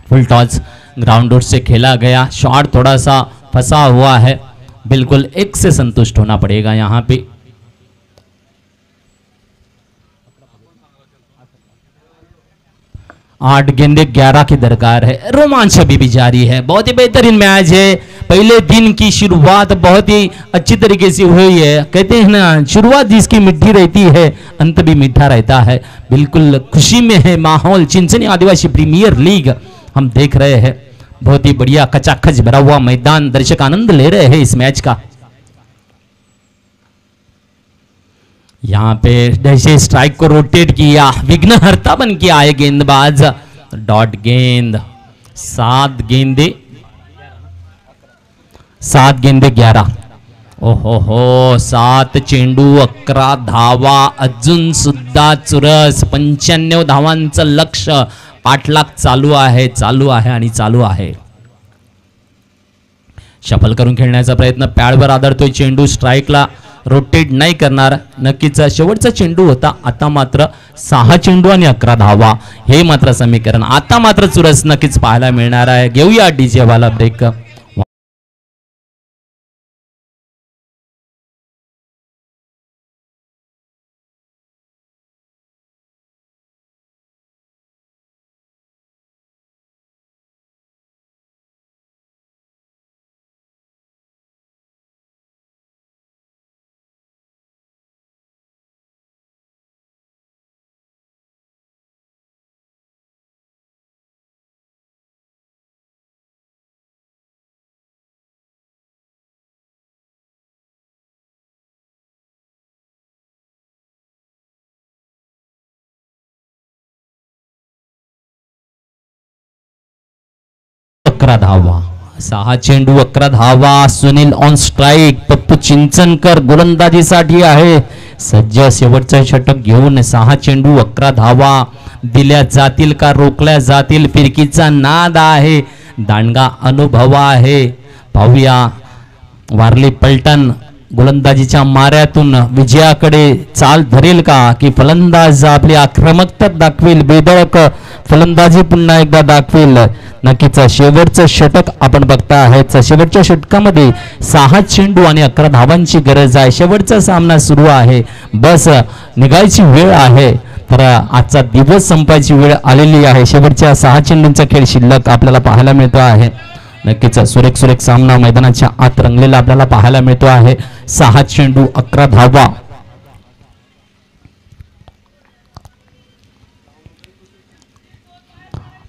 फुल टॉस ग्राउंड रूट से खेला गया, शॉट थोड़ा सा फंसा हुआ है, बिल्कुल 1 से संतुष्ट होना पड़ेगा यहां पे। आठ गेंदे 11 की दरकार है। रोमांच अभी भी जारी है, बहुत ही बेहतरीन मैच है। पहले दिन की शुरुआत बहुत ही अच्छी तरीके से हुई है। कहते हैं ना, शुरुआत जिसकी मीठी रहती है अंत भी मीठा रहता है। बिल्कुल खुशी में है माहौल। चिंचनी आदिवासी प्रीमियर लीग हम देख रहे हैं, बहुत ही बढ़िया खचाखच भरा हुआ मैदान, दर्शक आनंद ले रहे हैं इस मैच का। यहां पे जैसे स्ट्राइक को रोटेट किया, विघ्नहर्ता बन के आए गेंदबाज। डॉट गेंद, 7 गेंदे 11। ओहो हो, 7 चेंडू 11 धावा, अजून सुद्धा चुरस। 95 धावांचं लक्ष्य, पाठलाग चालू आहे आणि चालू आहे। शफल करून खेळण्याचा प्रयत्न, पॅडवर आदळतोय चेंडू, स्ट्राइकला रोटेट नाही करणार। नक्कीच शेवटचा चेंडू होता, आता मात्र 6 चेंडू आणि 11 धावा, हे मात्र समीकरण आता मात्र चुरस नक्कीच पाहायला मिळणार आहे। घेऊया डीजे वाला ब्रेक। अकरा धावा, 6 चेंडू 11 धावा। सुनील ऑन स्ट्राइक, पप्पू चिंचनकर गोलंदाजीसाठी आहे सज्ज। शेवटचं षटक घेऊन 6 चेंडू 11 धावा दिल्या जातील का रोखल्या जातील, फिरकीचा नाद आहे, दांडगा अनुभव आहे। पाहूया वारली पलटण गोलंदाजीच्या माऱ्यातून विजयाकडे चाल धरेल का, की फलंदाज आपली आक्रमकता दाखवेल, बेधडक फलंदाजी पुन्हा एकदा दाखवेल। नक्कीच शेवटचं षटक आपण बघता आहात। शेवटच्या षटकामध्ये 6 चेंडू आणि 11 धावांची गरज आहे। शेवटचा सामना सुरू आहे, बस निघायची वेळ आहे, तर आजचा दिवस संपायची वेळ आलेली आहे। शेवटच्या 6 चेंडूंचा खेळ शिल्लक आपल्याला पाहायला मिळतो आहे। नक्कीच सुरेख सामना मैदानाच्या आत रंगलेला आपल्याला पाहायला मिळतो आहे। 6 चेंडू 11 धावा।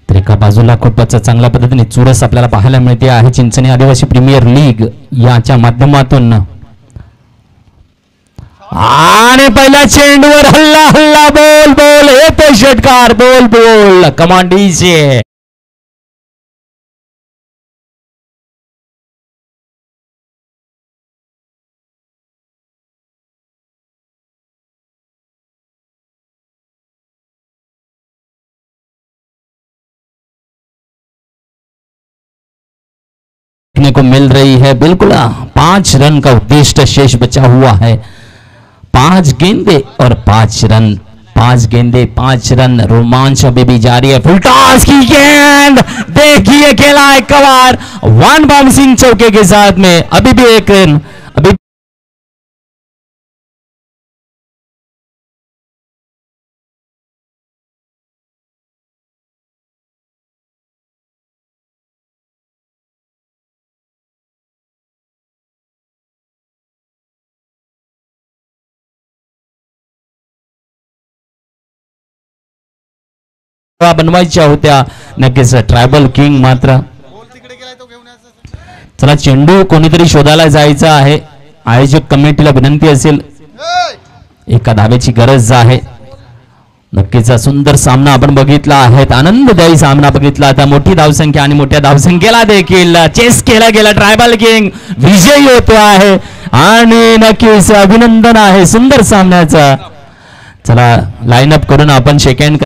तर एका बाजूला खूपच चांगल्या पद्धतीने चुरस आपल्याला पाहायला मिळते आहे चिंचणी आदिवासी प्रीमियर लीग याच्या माध्यमातून। आणि पहिल्या चेंडूवर हल्ला बोल येतो षटकार, बोल कमांडीचे। को मिल रही है, बिल्कुल 5 रन का उद्देश्य शेष बचा हुआ है। 5 गेंदे और 5 रन, 5 गेंदे 5 रन, रोमांच अभी भी जारी है। फुल टॉस की गेंद, देखिए खेला एक कवार, 1 बाउंसिंग चौके के साथ में अभी भी 1 रन। अभी बनवायच्या होत्या नक्कीच ट्रायबल किंग मात्र चला चेंडू कोणीतरी शोधायला जायचा आहे. आयोजक कमिटीला विनंती असेल एका धावेची गरज आहे. नक्कीच सुंदर सामना आपण बघितला आहे. आनंददायी सामना बघितला. आता मोठी धावसंख्या आणि मोठ्या धावसंख्येला देखील चेस केला गेला. ट्रायबल किंग विजयी होतो आहे आणि नक्कीच अभिनंदन आहे सुंदर सामन्याचा. चला लाईनअप करून आपण सेकंड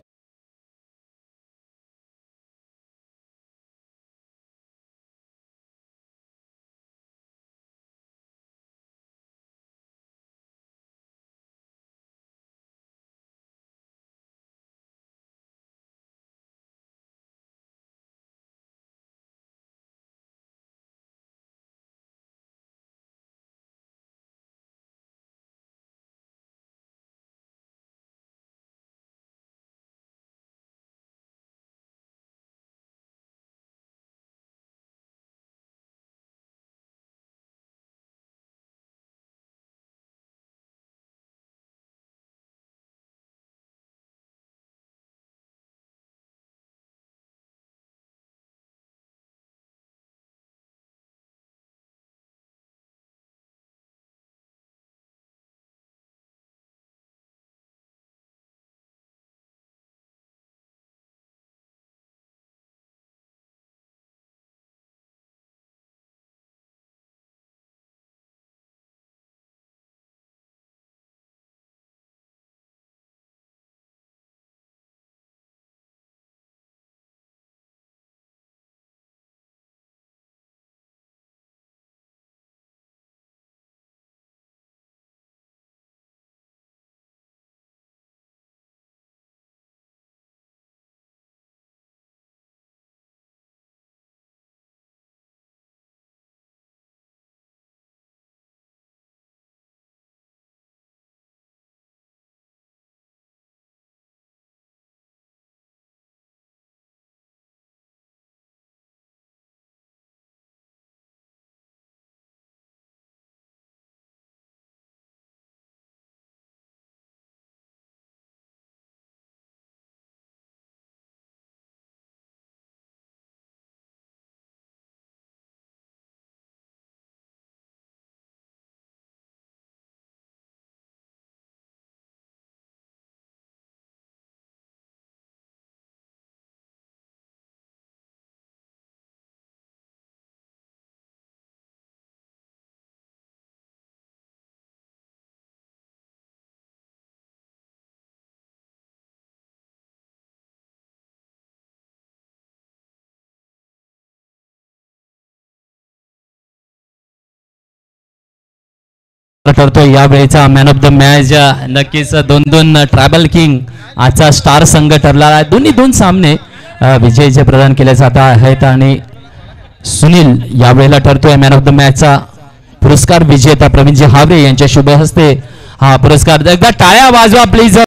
ठरतोय या वेळेचा मॅन ऑफ द मॅच. नक्कीच दोन ट्रायबल किंग आजचा स्टार संघ ठरला आहे. दोन सामने विजय प्रदान केले जात आहेत आणि सुनील यावेळेला ठरतोय मॅन ऑफ द मॅचचा पुरस्कार विजेता प्रवीणजी हावरे यांच्या शुभ हस्ते हा पुरस्कार. एकदा टाळ्या वाजवा प्लीज.